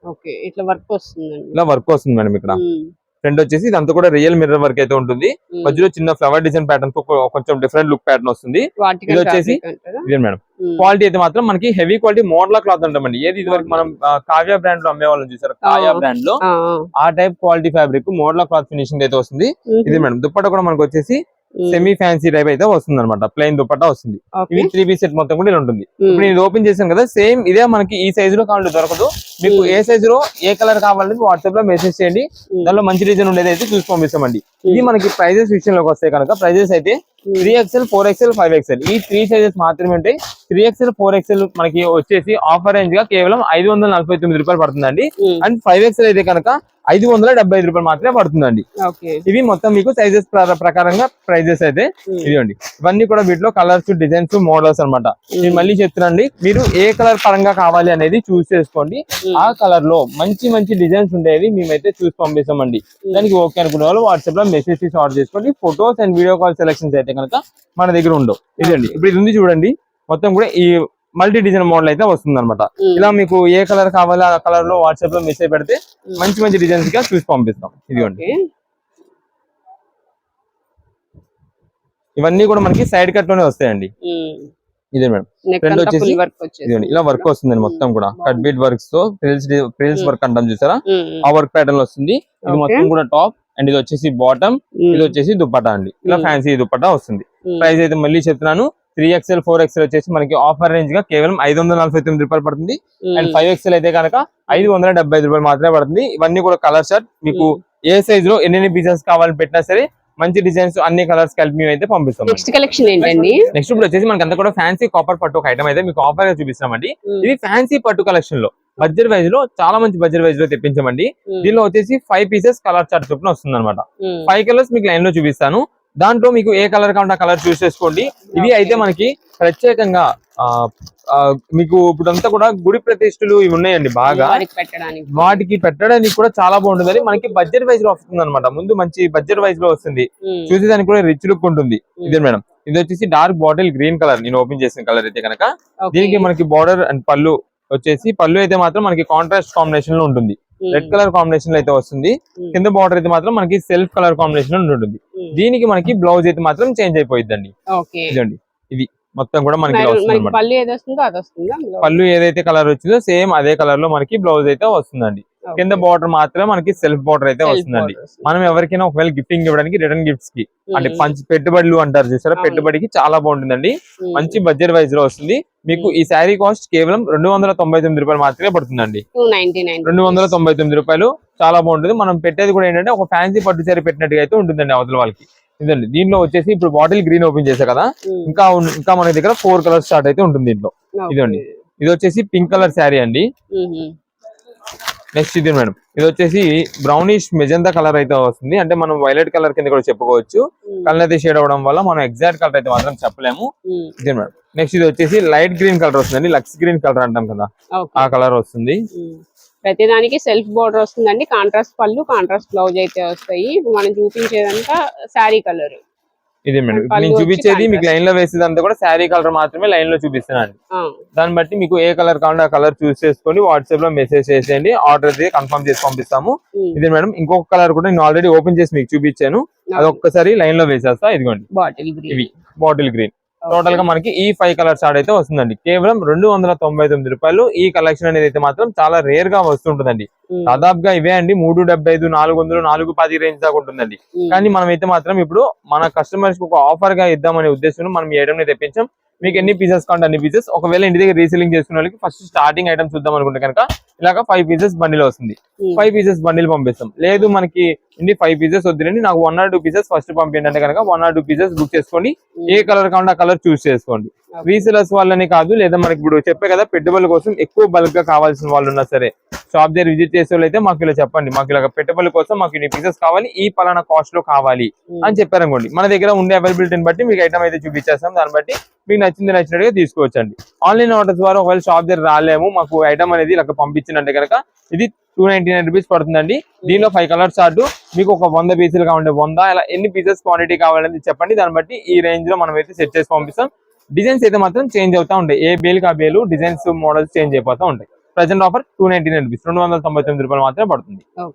ఓకే ఇట్లా వర్క్ వస్తుందండి, ఇలా వర్క్ వస్తుంది మేడం. ఇక్కడ ఫ్రంట్ వచ్చేసి ఇదంతా కూడా రియల్ మిర్రర్ వర్క్ అయితే ఉంటుంది. మధ్యలో చిన్న ఫ్లవర్ డిజైన్ ప్యాటర్న్ తో కొంచెం డిఫరెంట్ లుక్ ప్యాటర్న్ వస్తుంది. ఇది వచ్చేసి ఇదే మేడం. క్వాలిటీ అయితే మాత్రం మనకి హెవీ క్వాలిటీ మోడల్ క్లాత్ అంటామండి. ఏది ఇది వరకు మనం కావ్య బ్రాండ్ లో అమ్మే వాళ్ళని చూసారు, కావ్య బ్రాండ్ లో ఆ type quality fabric model cloth finishing అయితే వస్తుంది. ఇది మేడం దుప్పట్టా కూడా మనకు వచ్చేసి సెమీ ఫ్యాన్సీ టైప్ అయితే వస్తుంది అనమాట, ప్లెయిన్ దుపట్టా వస్తుంది. ఇవి 3 పీస్ సెట్ మొత్తం కూడా ఇలా ఉంటుంది. ఇప్పుడు నేను ఓపెన్ చేశాను కదా, సేమ్ ఇదే మనకి ఈ సైజ్ లో కావాలంటే దొరకదు. మీకు ఏ సైజ్ లో ఏ కలర్ కావాలంటే వాట్సాప్ లో మెసేజ్ చేయండి, దానిలో మంచి డిజైన్ ఉండేది అయితే చూసి పంపిస్తామండి. ఇది మనకి ప్రైజెస్ విషయంలోకి వస్తాయి కనుక, ప్రైజెస్ అయితే 3XL 4XL 5XL ఈ 3 సైజెస్ మాత్రమే ఉంటాయి. 3XL 4XL మనకి వచ్చేసి ఆఫర్ రేంజ్ గా కేవలం 549 రూపాయలు పడుతుందండి. అండ్ 5XL అయితే కనుక 575 రూపాయలు మాత్రమే పడుతుందండి. ఇవి మొత్తం మీకు సైజెస్ ప్రకారంగా ప్రైజెస్ అయితే ఇదిగోండి. ఇవన్నీ కూడా వీటిలో కలర్స్, డిజైన్స్, మోడల్స్ అనమాట. నేను మళ్ళీ చెప్తున్నాండి, మీరు ఏ కలర్ పరంగా కావాలి అనేది చూస్ చేసుకోండి. ఆ కలర్ లో మంచి మంచి డిజైన్స్ ఉండేవి మేమైతే చూసి పంపిస్తామండి. దానికి ఓకే అనుకునే వాళ్ళు వాట్సాప్ లో మెసేజ్ చేసి ఆర్డర్ చేసుకోండి. Photos and video call selections అయితే కనుక మన దగ్గర ఉండవు. ఇదండి ఇప్పుడు ఇది ఉంది చూడండి, మొత్తం కూడా ఈ మల్టీ డిజైన్ మోడల్ అయితే వస్తుంది అనమాట. ఇలా మీకు ఏ కలర్ కావాలో ఆ కలర్ లో వాట్సాప్ లో మెసేజ్ పెడితే మంచి మంచి డిజైన్స్ గా చూసి పంపిస్తాం. ఇదిగోండి ఇవన్నీ కూడా మనకి సైడ్ కట్ లోనే వస్తాయండి. ఇదే మేడం ఫ్రంట్ వచ్చేసి ఇదిగోండి ఇలా వర్క్ వస్తుందండి. మొత్తం కూడా కట్ బీట్ వర్క్స్ తో ఫ్రిల్స్ వర్క్ అంటాం చూసారా, ఆ వర్క్ ప్యాటర్న్ వస్తుంది. ఇది మొత్తం కూడా టాప్ అండ్ ఇది వచ్చేసి బాటమ్, ఇది వచ్చేసి దుపట్టా అండి. ఇలా ఫ్యాన్సీ దుపట్టా వస్తుంది. ప్రైస్ అయితే మళ్ళీ చెప్తున్నాను 3XL 4XL వచ్చేసి మనకి ఆఫర్ రేంజ్ గా కేవలం 549 రూపాయలు పడుతుంది. అండ్ 5XL అయితే కనుక 575 రూపాయలు మాత్రమే పడుతుంది. ఇవన్నీ కూడా కలర్ షర్ట్, మీకు ఏ సైజ్ లో ఎన్ని పీసెస్ కావాలని పెట్టినా సరే మంచి డిజైన్స్ అన్ని కలర్స్ కలిపి మేము అయితే పంపిస్తాం. నెక్స్ట్ కలెక్షన్ ఏంటండి? నెక్స్ట్ ఇప్పుడు వచ్చేసి మనకి అంతా కూడా ఫ్యాన్సీ కాపర్ పట్టు ఒక ఐటమ్ అయితే మీకు ఆఫర్ గా చూపిస్తామండి. ఇది ఫ్యాన్సీ పట్టు కలెక్షన్ లో బడ్జెట్ వైజ్ లో చాలా మంచి బడ్జెట్ వైజ్ లో తెప్పించామండి. దీనిలో వచ్చేసి 5 పీసెస్ కలర్ చార్ట్ చొప్పున వస్తుంది అనమాట. 5 కలర్స్ మీకు లైన్ లో చూపిస్తాను. దాంట్లో మీకు ఏ కలర్ కావాలంటే ఆ కలర్ చూస్ చేసుకోండి. ఇది అయితే మనకి ప్రత్యేకంగా మీకు ఇప్పుడంతా కూడా గుడి ప్రతిష్టలు ఇవి ఉన్నాయండి బాగా, వాటికి పెట్టడానికి కూడా చాలా బాగుంటుంది. మనకి బడ్జెట్ వైజ్ లో వస్తుంది అనమాట. ముందు మంచి బడ్జెట్ వైజ్ లో వస్తుంది, చూసేదానికి కూడా రిచ్ లుక్ ఉంటుంది. ఇదే మేడం, ఇది వచ్చేసి డార్క్ బాటిల్ గ్రీన్ కలర్, నేను ఓపెన్ చేసిన కలర్ అయితే కనుక. దీనికి మనకి బార్డర్ అండ్ పళ్ళు వచ్చేసి, పళ్ళు అయితే మాత్రం మనకి కాంట్రాస్ట్ కాంబినేషన్ లో ఉంటుంది. రెడ్ కలర్ కాంబినేషన్ లో అయితే వస్తుంది. కింద బార్డర్ అయితే మాత్రం మనకి సెల్ఫ్ కలర్ కాంబినేషన్ లో ఉంటుంది. దీనికి మనకి బ్లౌజ్ అయితే మాత్రం చేంజ్ అయిపోయిందండి. ఇదండి, ఇది మొత్తం కూడా మనకి పళ్ళు ఏదైతే కలర్ వచ్చిందో సేమ్ అదే కలర్ లో మనకి బ్లౌజ్ అయితే వస్తుందండి. కింద బార్డర్ మాత్రమే మనకి సెల్ఫ్ బార్డర్ అయితే వస్తుందండి. మనం ఎవరికైనా ఒకవేళ గిఫ్టింగ్ ఇవ్వడానికి రిటర్న్ గిఫ్ట్స్ కి అంటే పెట్టుబడులు అంటారు చూసారా, పెట్టుబడికి చాలా బాగుంటుందండి. మంచి బడ్జెట్ వైజ్ లో వస్తుంది. మీకు ఈ శారీ కాస్ట్ కేవలం 299 రూపాయలు మాత్రమే పడుతుందండి. 299 రూపాయలు, చాలా బాగుంటుంది. మనం పెట్టేది కూడా ఏంటంటే ఒక ఫ్యాన్సీ పట్టు శారీ పెట్టినట్టుగా అయితే ఉంటుందండి అవతల వాళ్ళకి. ఇదండి, దీంట్లో వచ్చేసి ఇప్పుడు బాటిల్ గ్రీన్ ఓపెన్ చేసా కదా, ఇంకా మన దగ్గర 4 కలర్ స్టార్ట్ అయితే ఉంటుంది దీంట్లో. ఇదండి, ఇది వచ్చేసి పింక్ కలర్ శారీ అండి. నెక్స్ట్ ఇది మేడం, ఇది వచ్చేసి బ్రౌనిష్ మెజంతా కలర్ అయితే వస్తుంది. అంటే మనం వైలెట్ కలర్ కింద కూడా చెప్పుకోవచ్చు. కలర్ అయితే షేడ్ అవడం వల్ల మనం ఎగ్జాక్ట్ కలర్ అయితే మాత్రం చెప్పలేము. ఇదే మేడం, నెక్స్ట్ ఇది వచ్చేసి లైట్ గ్రీన్ కలర్ వస్తుందండి. లక్స్ గ్రీన్ కలర్ అంటాం కదా, ఆ కలర్ వస్తుంది. ప్రతిదానికి సెల్ఫ్ బోర్డర్ వస్తుందండి. కాంట్రాస్ట్ పళ్ళు, కాంట్రాస్ట్ బ్లౌజ్ అయితే వస్తాయి. మనం చూపించేదంతా శారీ కలర్. ఇదే మేడం, నేను చూపించేది మీకు లైన్ లో వేసేదంతా కూడా శారీ కలర్ మాత్రమే లైన్ లో చూపిస్తున్నాను. దాన్ని బట్టి మీకు ఏ కలర్ కావాలంటే ఆ కలర్ చూస్ చేసుకొని వాట్సాప్ లో మెసేజ్ చేసేయండి. ఆర్డర్ అయితే కన్ఫర్మ్ చేసి పంపిస్తాము. ఇదే మేడం, ఇంకొక కలర్ కూడా నేను ఆల్రెడీ ఓపెన్ చేసి మీకు చూపించాను, అది ఒక్కసారి లైన్ లో వేసేస్తా. ఇదిగోండి, ఇవి బాటిల్ గ్రీన్. టోటల్ గా మనకి ఈ 5 కలర్ షార్ట్ అయితే వస్తుందండి. కేవలం 299 రూపాయలు. ఈ కలెక్షన్ అనేది అయితే మాత్రం చాలా రేర్ గా వస్తుంటుందండి. దాదాపుగా ఇవే అండి 375, 400, 410 రేంజ్ దాకా ఉంటుందండి. కానీ మనం అయితే మాత్రం ఇప్పుడు మన కస్టమర్స్ కి ఒక ఆఫర్ గా ఇద్దామనే ఉద్దేశంలో మనం ఈ ఐటమ్ ని తెప్పించాం. మీకు ఎన్ని పీసెస్ కావాలంటే అన్ని పీసెస్. ఒకవేళ ఇంటి దగ్గర రీసెల్లింగ్ చేసుకునే వాళ్ళకి ఫస్ట్ స్టార్టింగ్ ఐటమ్ చూద్దాం అనుకుంటే కనుక ఇలాగా 5 పీసెస్ బండిల్ వస్తుంది. 5 పీసెస్ బండిల్ పంపిస్తాం. లేదు మనకి ఇంటి 5 పీసెస్ వద్దులండి, నాకు 1 or 2 పీసెస్ ఫస్ట్ పంపించండి అంటే కనుక 1 or 2 పీసెస్ బుక్ చేసుకోండి. ఏ కలర్ కావాలంటే ఆ కలర్ చూస్ చేసుకోండి. రీసెలర్స్ వాళ్ళని కాదు, లేదా మనకి ఇప్పుడు చెప్పే కదా పెట్టుబడుల కోసం ఎక్కువ బల్క్ గా కావాల్సిన వాళ్ళు ఉన్నా సరే షాప్ దగ్గర విజిట్ చేసే వాళ్ళు అయితే మాకు ఇలా చెప్పండి, మాకు ఇలా పెట్టుబడుల కోసం మాకు ఇన్ని పీసెస్ కావాలి, ఈ పలానా కాస్ట్ లో కావాలి అని చెప్పారనుకోండి, మన దగ్గర ఉండే అవైలబిలిటీని బట్టి మీకు ఐటమ్ అయితే చూపించేస్తాం. దాన్ని బట్టి మీకు నచ్చినట్టుగా తీసుకోవచ్చండి. ఆన్లైన్ ఆర్డర్ ద్వారా ఒకవేళ షాప్ దగ్గర రాలేము, మాకు ఐటమ్ అనేది ఇలా పంపించిందంటే కనుక ఇది 299 రూపీస్ పడుతుందండి. దీనిలో 5 కలర్ చార్ట్, మీకు ఒక 100 పీసులు కావాలంటే 100, ఇలా ఎన్ని పీసెస్ క్వాంటిటీ కావాలని చెప్పండి. దాన్ని బట్టి ఈ రేంజ్ లో మనం అయితే సెట్ చేసి పంపిస్తాం. డిజైన్స్ అయితే మాత్రం చేంజ్ అవుతా ఉంటాయి. ఏ బేల్ కా బేలు డిజైన్స్ మోడల్స్ చేంజ్ అయిపోతా ఉంటాయి. ప్రెజెంట్ ఆఫర్ 299 రూపీస్, 299 రూపాయలు మాత్రమే పడుతుంది.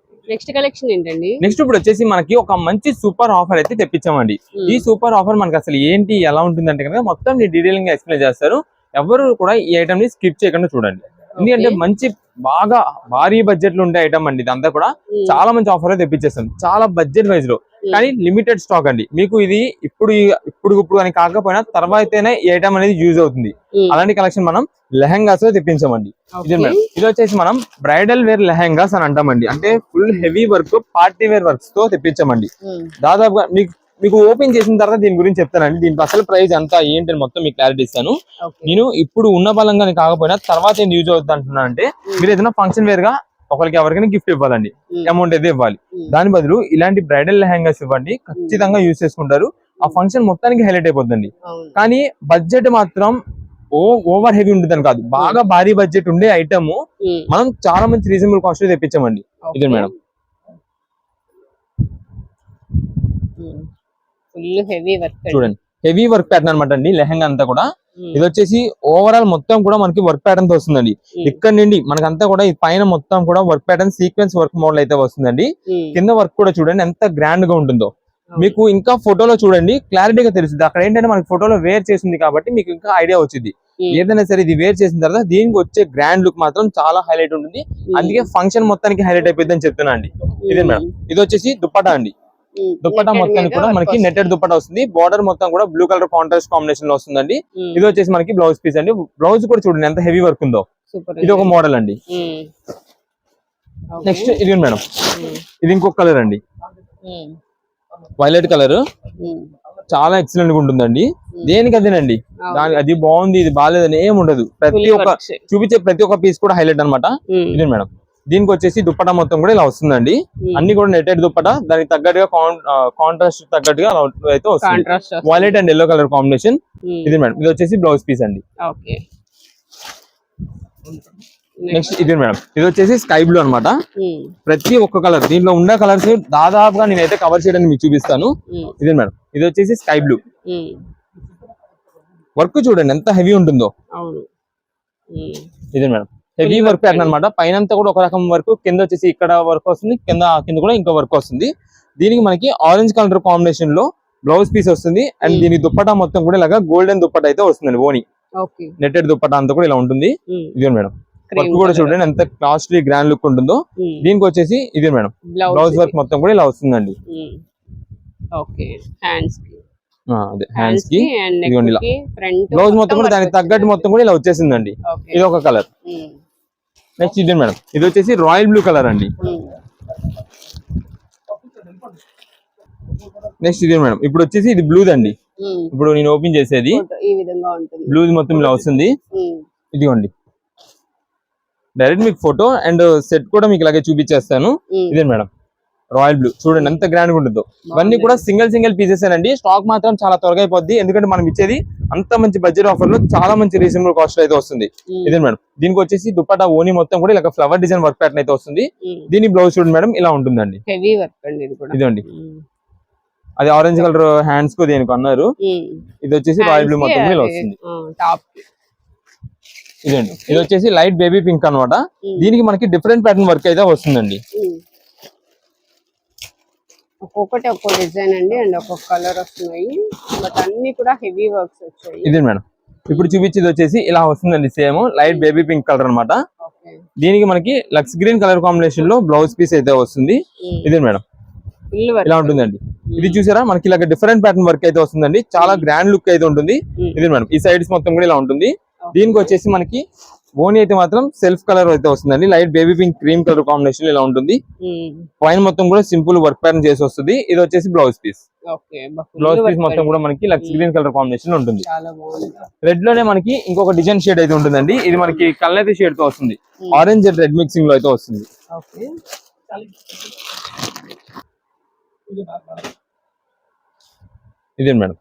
నెక్స్ట్ కలెక్షన్ ఏంటండి? నెక్స్ట్ ఇప్పుడు వచ్చేసి మనకి ఒక మంచి సూపర్ ఆఫర్ అయితే తెప్పించామండి. ఈ సూపర్ ఆఫర్ మనకి అసలు ఏంటి, ఎలా ఉంటుందంటే కనుక మొత్తం డీటెయిలింగ్ గా ఎక్స్ప్లెయిన్ చేస్తారు. ఎవరు కూడా ఈ ఐటమ్ ని స్కిప్ చేయకుండా చూడండి. ఎందుకంటే మంచి బాగా భారీ బడ్జెట్ లో ఉండే ఐటమ్ అండి. ఇదంతా కూడా చాలా మంచి ఆఫర్ అయితే తెప్పించేస్తాం, చాలా బడ్జెట్ వైజ్ లో. కానీ లిమిటెడ్ స్టాక్ అండి. మీకు ఇది ఇప్పుడు అని కాకపోయినా తర్వాతనే ఈ ఐటమ్ అనేది యూజ్ అవుతుంది. అలాంటి కలెక్షన్ మనం లెహంగాస్ లో తెప్పించామండి. ఇది వచ్చేసి మనం బ్రైడల్ వేర్ లెహంగాస్ అని అంటామండి. అంటే full heavy work, party wear works తో తెప్పించామండి. దాదాపుగా మీకు ఓపెన్ చేసిన తర్వాత దీని గురించి చెప్తానండి. దీనికి అసలు ప్రైస్ అంతా ఏంటని మొత్తం మీకు క్లారిటీ ఇస్తాను. నేను ఇప్పుడు ఉన్న బలంగా కాకపోయినా తర్వాత ఏం యూజ్ అవుతుంది అంటున్నా అంటే, మీరు ఏదైనా ఫంక్షన్ వేర్ గా ఒకరికి ఎవరికైనా గిఫ్ట్ ఇవ్వాలండి, అమౌంట్ అయితే ఇవ్వాలి. దాని బదులు ఇలాంటి బ్రైడల్ లెహంగాస్ ఇవ్వండి, ఖచ్చితంగా యూజ్ చేసుకుంటారు. ఆ ఫంక్షన్ మొత్తానికి హైలైట్ అయిపోతుంది. కానీ బడ్జెట్ మాత్రం ఓవర్ హెవీ ఉంటుందని కాదు, బాగా భారీ బడ్జెట్ ఉండే ఐటమ్ మనం చాలా మంచి రీజనబుల్ కాస్ట్ తెప్పించామండి. ఇది మేడం, చూడండి హెవీ వర్క్ ప్యాటర్న్ అనమాట అండి లెహంగా అంతా కూడా. ఇది వచ్చేసి ఓవరాల్ మొత్తం కూడా మనకి వర్క్ ప్యాటర్న్ తో వస్తుందండి. ఇక్కడ నుండి మనకంతా కూడా ఈ పైన మొత్తం కూడా work pattern sequence work model అయితే వస్తుందండి. కింద వర్క్ కూడా చూడండి ఎంత గ్రాండ్ గా ఉంటుందో. మీకు ఇంకా ఫోటోలో చూడండి క్లారిటీగా తెలుస్తుంది. అక్కడ ఏంటంటే మనకి ఫోటోలో వేర్ చేసింది కాబట్టి మీకు ఇంకా ఐడియా వచ్చింది. ఏదైనా సరే ఇది వేర్ చేసిన తర్వాత దీనికి వచ్చే గ్రాండ్ లుక్ మాత్రం చాలా హైలైట్ ఉంటుంది. అందుకే ఫంక్షన్ మొత్తానికి హైలైట్ అయిపోయింది అని చెప్తున్నా అండి. ఇదే మేడం, ఇది వచ్చేసి దుప్పటా అండి. దుప్పటా మొత్తం కూడా మనకి నెట్టెడ్ దుప్పటా వస్తుంది. బార్డర్ మొత్తం కూడా బ్లూ కలర్ కాంట్రాస్ట్ కాంబినేషన్ లో వస్తుందండి. ఇది వచ్చేసి మనకి బ్లౌజ్ పీస్ అండి. బ్లౌజ్ కూడా చూడండి ఎంత హెవీ వర్క్ ఉందో. ఇది ఒక మోడల్ అండి. నెక్స్ట్ ఇది మేడం, ఇది ఇంకొక కలర్ అండి, వైలెట్ కలర్. చాలా ఎక్సలెంట్ గా ఉంటుందండి. దేనికి అదేనండి, దాని అది బాగుంది ఇది బాగాలేదని ఏమి ఉండదు. ప్రతి ఒక్క చూపించే ప్రతి ఒక్క పీస్ కూడా హైలైట్ అన్నమాట. ఇది మేడం, దీనికి వచ్చేసి దుప్పటా మొత్తం కూడా ఇలా వస్తుందండి. అన్ని కూడా నెట్టెడ్ దుప్పటా, దానికి తగ్గట్టుగా కాంట్రాస్ట్ తగ్గట్టుగా అయితే వస్తుంది. Violet and yellow colour combination. ఇది మేడం, ఇది వచ్చేసి బ్లౌజ్ పీస్ అండి. నెక్స్ట్ ఇది మేడం, ఇది వచ్చేసి స్కై బ్లూ అన్నమాట. ప్రతి ఒక్క కలర్ దీంట్లో ఉన్న కలర్స్ దాదాపుగా నేనైతే కవర్ చేయడానికి మీకు చూపిస్తాను. ఇది మేడం, ఇది వచ్చేసి స్కై బ్లూ. వర్క్ చూడండి ఎంత హెవీ ఉంటుందో. ఇది మేడం, హెవీ వర్క్ ప్యాటర్న్ అనమాట. పైన కూడా ఒక రకం వర్క్, కింద వచ్చేసి ఇక్కడ వర్క్ వస్తుంది, కింద కూడా ఇంకో వర్క్ వస్తుంది. దీనికి మనకి ఆరెంజ్ కలర్ కాంబినేషన్ లో బ్లౌజ్ పీస్ వస్తుంది. అండ్ దీని దుప్పటా మొత్తం కూడా ఇలాగా గోల్డెన్ దుప్పటా అయితే వస్తుందండి. ఓని నెట్టెడ్ దుప్పటా అంతా కూడా ఇలా ఉంటుంది. ఇది మేడం, వర్క్ కూడా చూడండి ఎంత కాస్ట్లీ గ్రాండ్ లుక్ ఉంటుందో. దీనికి వచ్చేసి ఇది మేడం, బ్లౌజ్ వర్క్ మొత్తం కూడా ఇలా వస్తుందండి. హ్యాండ్స్ కి ఇలా బ్లౌజ్ మొత్తం కూడా దానికి తగ్గట్టు మొత్తం కూడా ఇలా వచ్చేసిందండి. ఇది ఒక కలర్. నెక్స్ట్ ఇది మేడం, ఇది వచ్చేసి రాయల్ బ్లూ కలర్ అండి. నెక్స్ట్ ఇది మేడం, ఇప్పుడు వచ్చేసి ఇది బ్లూ అండి. ఇప్పుడు నేను ఓపెన్ చేసేది బ్లూ మొత్తం ఇలా వస్తుంది. ఇదిగోండి, డైరెక్ట్ మీకు ఫోటో అండ్ సెట్ కూడా మీకు ఇలాగే చూపించేస్తాను. ఇదే మేడం, రాయల్ బ్లూ చూడండి ఎంత గ్రాండ్ గా ఉంటుందో. ఇవన్నీ కూడా సింగిల్ పీసెస్ అండి. స్టాక్ మాత్రం చాలా త్వరగా అయిపోద్ది, ఎందుకంటే మనం ఇచ్చేది అంత మంచి బడ్జెట్ ఆఫర్ లో చాలా మంచి రీజనబుల్ కాస్ట్ అయితే వస్తుంది. ఇదే మేడం, దీనికి వచ్చేసి దుప్పటా ఓని మొత్తం కూడా ఇలా ఫ్లవర్ డిజైన్ వర్క్ ప్యాటర్న్ అయితే వస్తుంది. దీని బ్లౌజ్ చూడండి మేడం ఇలా ఉంటుందండి. ఇదండి, అది ఆరెంజ్ కలర్ హ్యాండ్స్ కు దేనికి అన్నారు. ఇది వచ్చేసి రాయల్ బ్లూ మొత్తం ఇలా వస్తుంది. ఇదండి, ఇది వచ్చేసి లైట్ బేబీ పింక్ అన్నమాట. దీనికి మనకి డిఫరెంట్ ప్యాటర్న్ వర్క్ అయితే వస్తుందండి. ఒక్కొక్కటి ఒక్కో డిజైన్ అండి అండ్ ఒక్కొక్క కలర్ వస్తున్నాయి, బట్ అన్ని కూడా హెవీ వర్క్స్ వచ్చాయి. ఇది మేడం, ఇప్పుడు చూపించేది వచ్చేసి ఇలా వస్తుందండి. Same light baby pink colour అన్నమాట. దీనికి మనకి లక్స్ గ్రీన్ కలర్ కాంబినేషన్ లో బ్లౌజ్ పీస్ అయితే వస్తుంది. ఇది మేడం, ఇలా ఉంటుందండి. ఇది చూసారా మనకి ఇలా డిఫరెంట్ ప్యాటర్న్ వర్క్ అయితే వస్తుందండి. చాలా గ్రాండ్ లుక్ అయితే ఉంటుంది. ఇది మేడం, ఈ సైడ్స్ మొత్తం కూడా ఇలా ఉంటుంది. దీనికి వచ్చేసి మనకి ఓని అయితే మాత్రం సెల్ఫ్ కలర్ అయితే వస్తుందండి. Light baby pink cream colour combination ఇలా ఉంటుంది. పైన మొత్తం కూడా సింపుల్ వర్క్ ప్యాటర్న్ చేసి వస్తుంది. ఇది వచ్చేసి బ్లౌజ్ పీస్. బ్లౌజ్ పీస్ మొత్తం కూడా మనకి లక్స్ గ్రీన్ కలర్ కాంబినేషన్ ఉంటుంది. రెడ్ లోనే మనకి ఇంకొక డిజైన్ షేడ్ అయితే ఉంటుందండి. ఇది మనకి కల్నేతి షేడ్ తో వస్తుంది. ఆరెంజ్ అండ్ రెడ్ మిక్సింగ్ లో అయితే వస్తుంది. ఇదే మేడం,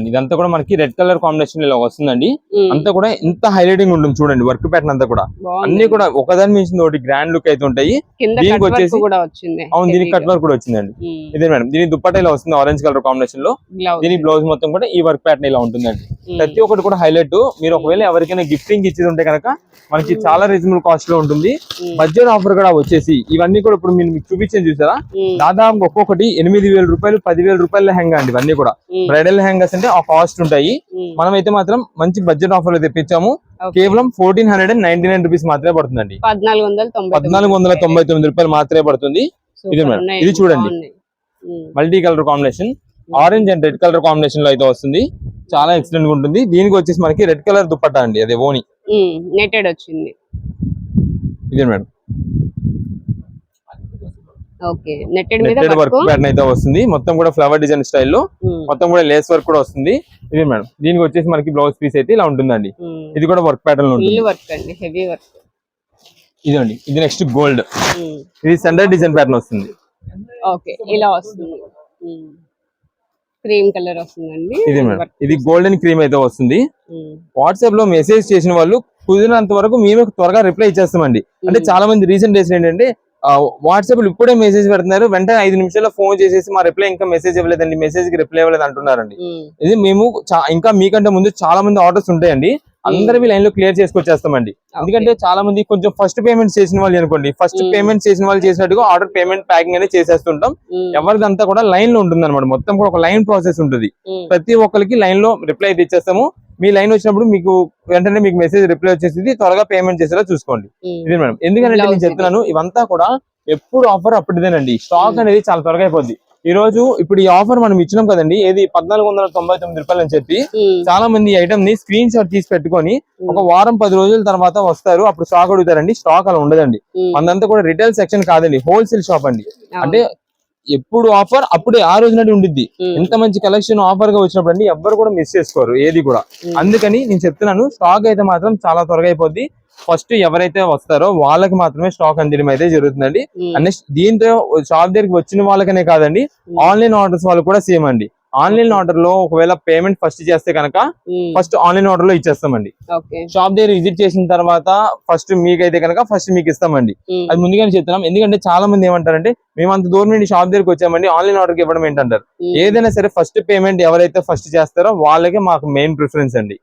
ఇదంతా కూడా మనకి రెడ్ కలర్ కాంబినేషన్ ఇలా వస్తుందండి. అంతా కూడా ఇంత హైలైటింగ్ ఉంటుంది చూడండి. వర్క్ ప్యాటర్న్ అంతా కూడా అన్ని కూడా ఒకదాని మించిన ఒకటి గ్రాండ్ లుక్ అయితే ఉంటాయి. దీనికి వచ్చేసి అవును, దీనికి కట్ వర్క్ కూడా వచ్చిందండి. ఇదే మేడం, దీని దుప్పట్టా ఇలా వస్తుంది ఆరెంజ్ కలర్ కాంబినేషన్ లో. దీని బ్లౌజ్ మొత్తం కూడా ఈ వర్క్ ప్యాటర్న్ ఇలా ఉంటుందండి. ప్రతి ఒక్కటి కూడా హైలైట్. మీరు ఒకవేళ ఎవరికైనా గిఫ్టింగ్ ఇచ్చేది ఉంటే కనుక మనకి చాలా రీజనబుల్ కాస్ట్ లో ఉంటుంది. బడ్జెట్ ఆఫర్ కూడా వచ్చేసి ఇవన్నీ కూడా ఇప్పుడు మీరు మీకు చూపించేది చూసారా, దాదాపు ఒక్కొక్కటి 8,000 రూపాయలు 10,000 రూపాయల లెహంగా అండి. ఇవన్నీ కూడా బ్రైడల్ లెహంగాస్ అంటే ఆ కాస్ట్ ఉంటాయి. మనం అయితే మాత్రం మంచి బడ్జెట్ ఆఫర్ లో తెప్పించాము. కేవలం 1499 రూపీస్ మాత్రమే పడుతుందండి. 1499 రూపాయలు మాత్రమే పడుతుంది. ఇది మేడం, ఇది చూడండి multi colour combination orange and red colour combination లో అయితే వస్తుంది. చాలా ఎక్సలెంట్ గా ఉంటుంది. దీనికి వచ్చేసి మనకి రెడ్ కలర్ దుప్పట్టా అండి, అదే ఓని నెట్టెడ్ వచ్చింది. ఇదే మేడం, నెట్టెడ్ వర్క్ ప్యాటర్న్ అయితే వస్తుంది. మొత్తం కూడా ఫ్లవర్ డిజైన్ స్టైల్లో మొత్తం కూడా లేస్ వర్క్ కూడా వస్తుంది. ఇది మేడం, దీనికి వచ్చేసి మనకి బ్లౌజ్ పీస్ అయితే ఇలా ఉంటుందండి. ఇది కూడా వర్క్ ప్యాటర్న్ లో ఉంటుంది. ఇదండి, ఇది నెక్స్ట్ గోల్డ్. ఇది సెంటర్ డిజైన్ ప్యాటర్న్ వస్తుంది. ఇలా వస్తుంది, క్రీమ్ కలర్ వస్తుందండి. ఇది మేడం, ఇది గోల్డెన్ క్రీమ్ అయితే వస్తుంది. వాట్సాప్ లో మెసేజ్ చేసిన వాళ్ళు కుదిరినంత వరకు మేము త్వరగా రిప్లై ఇచ్చేస్తామండి. అంటే చాలా మంది రీసెంట్ డేస్ ఏంటంటే వాట్సాప్ లో ఇప్పుడే మెసేజ్ పెడుతున్నారు, వెంటనే 5 నిమిషాల్లో ఫోన్ చేసేసి మా రిప్లై ఇంకా మెసేజ్ ఇవ్వలేదండి, మెసేజ్ కి రిప్లై ఇవ్వలేదు అంటున్నారండి. ఇది మేము ఇంకా మీకంటే ముందు చాలా మంది ఆర్డర్స్ ఉంటాయండి, అందరివి లైన్ లో క్లియర్ చేసుకొచ్చేస్తామండి. ఎందుకంటే చాలా మంది కొంచెం ఫస్ట్ పేమెంట్ చేసిన వాళ్ళు అనుకోండి, ఫస్ట్ పేమెంట్ చేసిన వాళ్ళు చేసినట్టుగా ఆర్డర్ పేమెంట్ ప్యాకింగ్ అనేది చేసేస్తుంటాం. ఎవరిదంతా కూడా లైన్ లో ఉంటుంది అనమాట. మొత్తం కూడా ఒక లైన్ ప్రాసెస్ ఉంటుంది. ప్రతి ఒక్కరికి లైన్ లో రిప్లై అయితే ఇచ్చేస్తాము. మీ లైన్ వచ్చినప్పుడు మీకు వెంటనే మీకు మెసేజ్ రిప్లై వచ్చేసి త్వరగా పేమెంట్ చేసేలా చూసుకోండి. ఇది మేడం, ఎందుకంటే నేను చెప్తున్నాను ఇవంతా కూడా ఎప్పుడు ఆఫర్ అప్పుడుదేనండి. స్టాక్ అనేది చాలా త్వరగా అయిపోద్ది. ఈ రోజు ఇప్పుడు ఈ ఆఫర్ మనం ఇచ్చినాం కదండి, ఏది 1499 రూపాయలు అని చెప్పి చాలా మంది ఈ ఐటమ్ ని స్క్రీన్ షాట్ తీసి పెట్టుకొని ఒక వారం 10 రోజుల తర్వాత వస్తారు, అప్పుడు స్టాక్ అడుగుతారండి. స్టాక్ అలా ఉండదండి. అదంతా కూడా రిటైల్ సెక్షన్ కాదండి, హోల్సేల్ షాప్ అండి. అంటే ఎప్పుడు ఆఫర్ అప్పుడే ఆ రోజు నాటి ఉండిద్ది. ఎంత మంచి కలెక్షన్ ఆఫర్ గా వచ్చినప్పుడు అండి ఎవ్వరు కూడా మిస్ చేసుకోరు ఏది కూడా. అందుకని నేను చెప్తున్నాను, స్టాక్ అయితే మాత్రం చాలా త్వరగా అయిపోద్ది. ఫస్ట్ ఎవరైతే వస్తారో వాళ్ళకి మాత్రమే స్టాక్ అందడం అయితే జరుగుతుందండి. నెక్స్ట్ దీంతో షాప్ దగ్గరికి వచ్చిన వాళ్ళకనే కాదండి, ఆన్లైన్ ఆర్డర్స్ వాళ్ళు కూడా సేమ్ అండి. ఆన్లైన్ ఆర్డర్ లో ఒకవేళ పేమెంట్ ఫస్ట్ చేస్తే కనుక ఫస్ట్ ఆన్లైన్ ఆర్డర్ లో ఇచ్చేస్తామండి. షాప్ దగ్గర విజిట్ చేసిన తర్వాత ఫస్ట్ మీకైతే కనుక ఫస్ట్ మీకు ఇస్తామండి. అది ముందుగానే చెప్తున్నాం. ఎందుకంటే చాలా మంది ఏమంటారంటే, మేము అంత దూరం నుండి షాప్ దగ్గరికి వచ్చామండి, ఆన్లైన్ ఆర్డర్ ఇవ్వడం ఏంటంటారు. ఏదైనా సరే ఫస్ట్ పేమెంట్ ఎవరైతే ఫస్ట్ చేస్తారో వాళ్ళకే మాకు మెయిన్ ప్రిఫరెన్స్ అండి.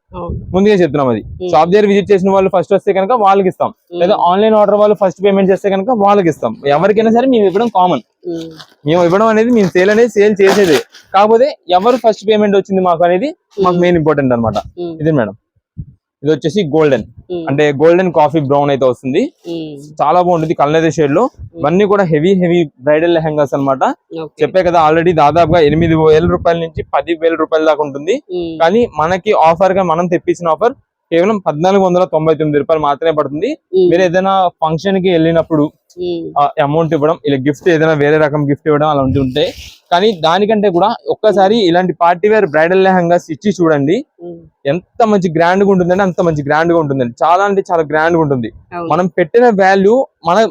ముందుగా చెప్తున్నాం అది. షాప్ దగ్గర విజిట్ చేసిన వాళ్ళు ఫస్ట్ వస్తే కనుక వాళ్ళకి ఇస్తాం, లేదా ఆన్లైన్ ఆర్డర్ వాళ్ళు ఫస్ట్ పేమెంట్ చేస్తే కనుక వాళ్ళకి ఇస్తాం. ఎవరికైనా సరే మేము ఇవ్వడం కామన్. మేము ఇవ్వడం అనేది మేము సేల్ అనేది సేల్ చేసేది. కాకపోతే ఎవరు ఫస్ట్ పేమెంట్ వచ్చింది మాకు అనేది మాకు మెయిన్ ఇంపార్టెంట్ అనమాట. ఇది మేడం, ఇది వచ్చేసి గోల్డెన్, అంటే గోల్డెన్ కాఫీ బ్రౌన్ అయితే వస్తుంది. చాలా బాగుంటుంది కలర్ షేడ్ లో. ఇవన్నీ కూడా హెవీ బ్రైడల్ లెహంగాస్ అన్నమాట. చెప్పే కదా ఆల్రెడీ దాదాపుగా 8,000 రూపాయల నుంచి 10,000 రూపాయల దాకా ఉంటుంది. కానీ మనకి ఆఫర్ గా మనం తెప్పించిన ఆఫర్ కేవలం 1499 రూపాయలు మాత్రమే పడుతుంది. మీరు ఏదైనా ఫంక్షన్ కి వెళ్ళినప్పుడు అమౌంట్ ఇవ్వడం, ఇలా గిఫ్ట్ ఏదైనా వేరే రకం గిఫ్ట్ ఇవ్వడం అలా ఉంటాయి. కానీ దానికంటే కూడా ఒక్కసారి ఇలాంటి పార్టీ వేర్ బ్రైడల్ లెహంగాస్ ఇచ్చి చూడండి, ఎంత మంచి గ్రాండ్ గా ఉంటుందండి. అంత మంచి గ్రాండ్ గా ఉంటుందండి. చాలా అంటే చాలా గ్రాండ్ గా ఉంటుంది. మనం పెట్టిన వాల్యూ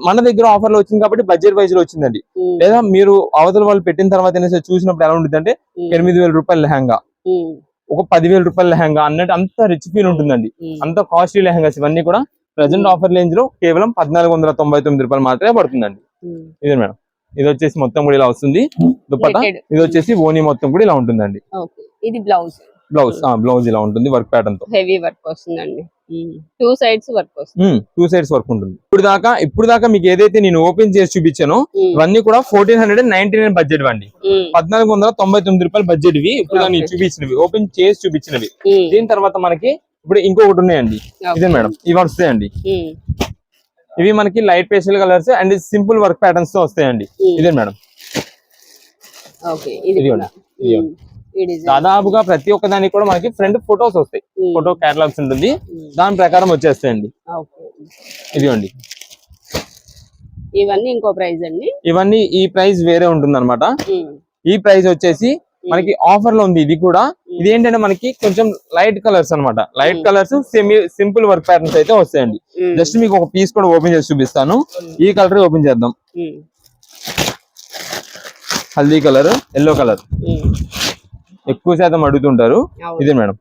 మన దగ్గర ఆఫర్ లో వచ్చింది కాబట్టి బడ్జెట్ వైజ్ లో వచ్చిందండి. లేదా మీరు అవతల వాళ్ళు పెట్టిన తర్వాత చూసినప్పుడు ఎలా ఉంటుంది అంటే 8,000 రూపాయల లెహంగా, ఒక 10,000 రూపాయల లెహంగా అన్నట్టు అంత రిచ్ ఫీల్ ఉంటుందండి. అంత కాస్ట్లీ లెహంగాస్ ఇవన్నీ కూడా ప్రెసెంట్ ఆఫర్ రేంజ్ లో కేవలం 1499 రూపాయలు మాత్రమే పడుతుందండి. ఇది మేడం, ఇది వచ్చేసి మొత్తం కూడా ఇలా వస్తుంది దుపట్టా. ఇది వచ్చేసి ఓనీ మొత్తం కూడా ఇలా ఉంటుందండి. ఇది బ్లౌజ్ బ్లౌజ్ ఇలా ఉంటుంది వర్క్ ప్యాటర్న్ తో. హెవీ వర్క్ వస్తుందండి. టూ సైడ్స్ వర్క్ ఉంటుంది. ఇప్పుడు దాకా మీకు ఏదైతే నేను ఓపెన్ చేసి చూపించానో ఇవన్నీ కూడా 1499 బడ్జెట్ అండి. 1499 రూపాయలు బడ్జెట్ ఇవి. ఇప్పుడు నేను చూపించినవి ఓపెన్ చేసి చూపించినవి. దీని తర్వాత మనకి ఇప్పుడు ఇంకొకటి ఉన్నాయండి. ఇదే మేడం, ఇవి వస్తాయండి. ఇవి మనకి light pastel colours and simple work patterns తో వస్తాయండి. ఇదే మేడం, దాదాపుగా ప్రతి ఒక్క దానికి కూడా మనకి ఫ్రంట్ ఫొటోస్ వస్తాయి. ఫోటో కేటలాగ్స్ ఉంటుంది, దాని ప్రకారం వచ్చేస్తాయండి. ఇదిగోండి, ఇవన్నీ ఇంకో ప్రైస్ అండి. ఇవన్నీ ఈ ప్రైస్ వేరే ఉంటుంది అనమాట. ఈ ప్రైస్ వచ్చేసి మనకి ఆఫర్ లో ఉంది. ఇది కూడా ఇది ఏంటంటే మనకి కొంచెం లైట్ కలర్స్ అన్నమాట. Light colours simple work patterns అయితే వస్తాయండి. జస్ట్ మీకు ఒక పీస్ కూడా ఓపెన్ చేసి చూపిస్తాను. ఈ కలర్ ఓపెన్ చేద్దాం. హల్దీ కలర్, ఎల్లో కలర్ ఎక్కువ శాతం అడుగుతుంటారు. ఇదే మేడం,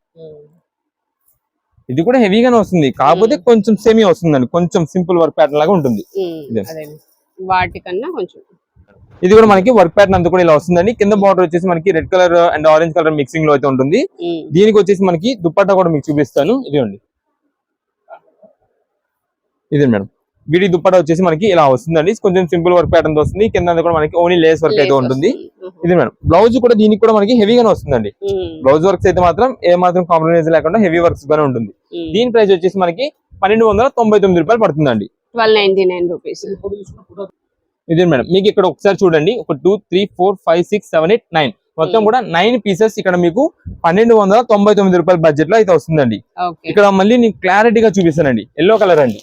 ఇది కూడా హెవీగానే వస్తుంది, కాకపోతే కొంచెం సెమీ వస్తుందండి. కొంచెం సింపుల్ వర్క్ ప్యాటర్న్ లాగా ఉంటుంది. వాటికన్నా కొంచెం ఇది కూడా మనకి వర్క్ ప్యాటర్న్ అంతా కూడా ఇలా వస్తుందండి. కింద బార్డర్ వచ్చేసి మనకి red colour and orange colour mixing లో అయితే ఉంటుంది. దీనికి వచ్చేసి మనకి దుపట్టా కూడా మీకు చూపిస్తాను. ఇదిగోండి, ఇదే మేడం, వీడి దుపట్టా వచ్చేసి మనకి ఇలా వస్తుందండి. కొంచెం సింపుల్ వర్క్ ప్యాటర్న్ వస్తుంది. కింద కూడా మనకి ఓన్లీ లేస్ వర్క్ అయితే ఉంటుంది. ఇది మేడం, బ్లౌజ్ కూడా దీనికి కూడా మనకి హెవీగానే వస్తుందండి. బ్లౌజ్ వర్క్స్ అయితే మాత్రం ఏ మాత్రం కాంప్రమైజ్ లేకుండా హెవీ వర్క్స్ గానే ఉంటుంది. దీని ప్రైస్ వచ్చేసి మనకి 1299 రూపాయలు పడుతుందండి. 1299 రూపీస్. ఇది మేడం, మీకు ఇక్కడ ఒకసారి చూడండి, ఒక 2 3 4 5 6 7 8 9 మొత్తం కూడా 9 పీసెస్ ఇక్కడ మీకు 1299 రూపాయల బడ్జెట్ లో అయితే వస్తుందండి. ఇక్కడ మళ్ళీ నేను క్లారిటీగా చూపిస్తానండి. ఎల్లో కలర్ అండి.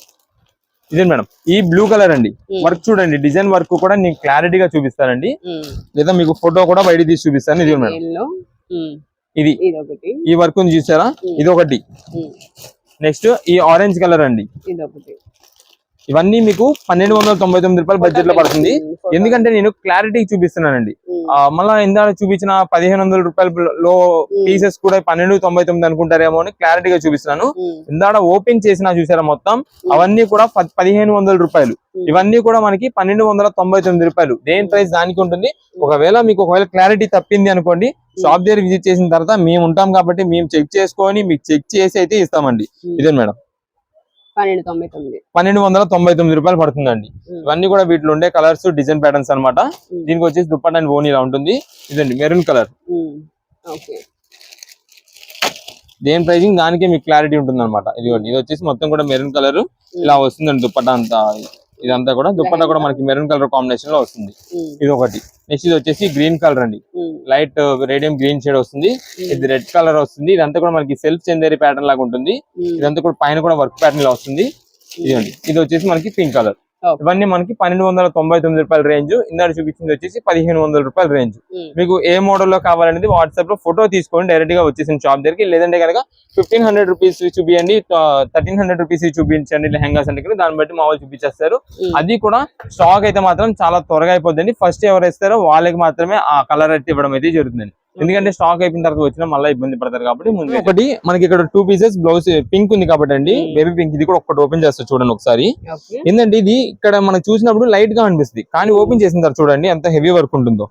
ఇదే మేడం, ఈ బ్లూ కలర్ అండి. వర్క్ చూడండి, డిజైన్ వర్క్ కూడా నేను క్లారిటీగా చూపిస్తానండి, లేదా మీకు ఫోటో కూడా బయట తీసి చూపిస్తాను. ఇది మేడం, ఇది ఈ వర్క్ చూసారా, ఇది ఒకటి. నెక్స్ట్ ఈ ఆరెంజ్ కలర్ అండి. ఇవన్నీ మీకు 1299 రూపాయల బడ్జెట్ లో పడుతుంది. ఎందుకంటే నేను క్లారిటీ చూపిస్తున్నానండి. మళ్ళా ఇందాక చూపించిన 1500 రూపాయలలో పీసెస్ కూడా 1299 అనుకుంటారేమో అని క్లారిటీగా చూపిస్తున్నాను. ఇందాక ఓపెన్ చేసినా చూసారా మొత్తం, అవన్నీ కూడా 1500 రూపాయలు. ఇవన్నీ కూడా మనకి 1299 రూపాయలు. దేని ప్రైస్ దానికి ఉంటుంది. ఒకవేళ క్లారిటీ తప్పింది అనుకోండి, షాప్ దగ్గర విజిట్ చేసిన తర్వాత మేము ఉంటాం కాబట్టి మేము చెక్ చేసుకొని మీకు చెక్ చేసి అయితే ఇస్తామండి. ఇదే మేడం, 1299 రూపాయలు పడుతుందండి. ఇవన్నీ కూడా వీటిలో ఉండే కలర్స్, డిజైన్ ప్యాటర్న్స్ అన్నమాట. దీనికి వచ్చేసి దుపట్టా అండ్ ఓనీ ఇలా ఉంటుంది. ఇదండి మెరూన్ కలర్. దేని ప్రైజింగ్ దానికే మీకు క్లారిటీ ఉంటుంది అనమాట. ఇది వచ్చేసి మొత్తం కూడా మెరూన్ కలర్ ఇలా వస్తుందండి దుపట్టా అంతా. ఇదంతా కూడా దుప్పట్టా కూడా మనకి మెరూన్ కలర్ కాంబినేషన్ లో వస్తుంది. ఇది ఒకటి. నెక్స్ట్ ఇది వచ్చేసి గ్రీన్ కలర్ అండి, లైట్ రేడియం గ్రీన్ షేడ్ వస్తుంది. ఇది రెడ్ కలర్ వస్తుంది. ఇదంతా కూడా మనకి సెల్ఫ్ చందేరి ప్యాటర్న్ లాగా ఉంటుంది. ఇదంతా కూడా పైన కూడా వర్క్ ప్యాటర్న్ లో వస్తుంది. ఇదండి. ఇది వచ్చేసి మనకి పింక్ కలర్. ఇవన్నీ మనకి 1299 రూపాయల రేంజ్. ఇందాక చూపించింది వచ్చేసి 1500 రూపాయల రేంజ్. మీకు ఏ మోడల్ లో కావాలనేది వాట్సాప్ లో ఫోటో తీసుకొని డైరెక్ట్ గా వచ్చేసిన షాప్ దగ్గరికి, లేదంటే కనుక 1500 రూపీస్ చూపించండి, 1300 రూపీస్ చూపించండి లెహంగాస్ అంటే దాన్ని బట్టి మా వాళ్ళు చూపించేస్తారు. అది కూడా స్టాక్ అయితే మాత్రం చాలా త్వరగా అయిపోద్దండి. ఫస్ట్ ఎవరు ఇస్తారో వాళ్ళకి మాత్రమే ఆ కలర్ అయితే ఇవ్వడం అయితే జరుగుతుంది. ఎందుకంటే స్టాక్ అయిపోయిన తర్వాత వచ్చినా మళ్ళీ ఇబ్బంది పడతారు కాబట్టి ముందు. ఒకటి మనకి ఇక్కడ 2 పీసెస్ బ్లౌజ్ పింక్ ఉంది కాబట్టి అండి, బేబీ పింక్. ఇది కూడా ఒకటి ఓపెన్ చేస్తా చూడండి ఒకసారి. ఏంటంటే ఇది ఇక్కడ మనం చూసినప్పుడు లైట్ గా అనిపిస్తుంది, కానీ ఓపెన్ చేసిన తర్వాత చూడండి ఎంత హెవీ వర్క్ ఉంటుందో.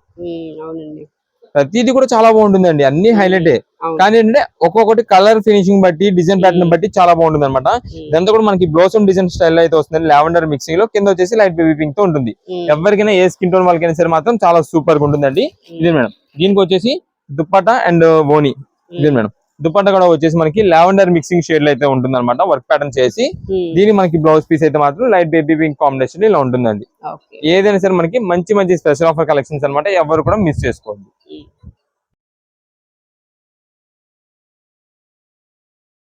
ప్రతిది కూడా చాలా బాగుంటుందండి, అన్ని హైలైట్. కానీ ఏంటంటే ఒక్కొక్కటి కలర్ ఫినిషింగ్ బట్టి, డిజైన్ ప్యాటర్న్ బట్టి చాలా బాగుంటుంది అనమాట. ఇదంతా కూడా మనకి బ్లౌసమ్ డిజైన్ స్టైల్ అయితే వస్తుంది, లావెండర్ మిక్సింగ్ లో. కింద వచ్చేసి లైట్ బేబీ పింక్ తో ఉంటుంది. ఎవరికైనా ఏ స్కిన్ టోన్ వాళ్ళకైనా సరే మాత్రం చాలా సూపర్ గా ఉంటుందండి. ఇది మేడం. దీనికి వచ్చేసి దుప్పట్టా అండ్ ఓని. ఇది మేడం. దుప్పట్టా కూడా వచ్చేసి మనకి లావెండర్ మిక్సింగ్ షేడ్ లో అయితే ఉంటుంది అనమాట, వర్క్ ప్యాటర్న్ చేసి. దీని మనకి బ్లౌజ్ పీస్ అయితే మాత్రం లైట్ బేబీ పింక్ కాంబినేషన్ ఇలా ఉంటుందండి. ఏదైనా సరే మనకి మంచి మంచి స్పెషల్ ఆఫర్ కలెక్షన్స్ అనమాట, ఎవరు కూడా మిస్ చేసుకోవద్దు.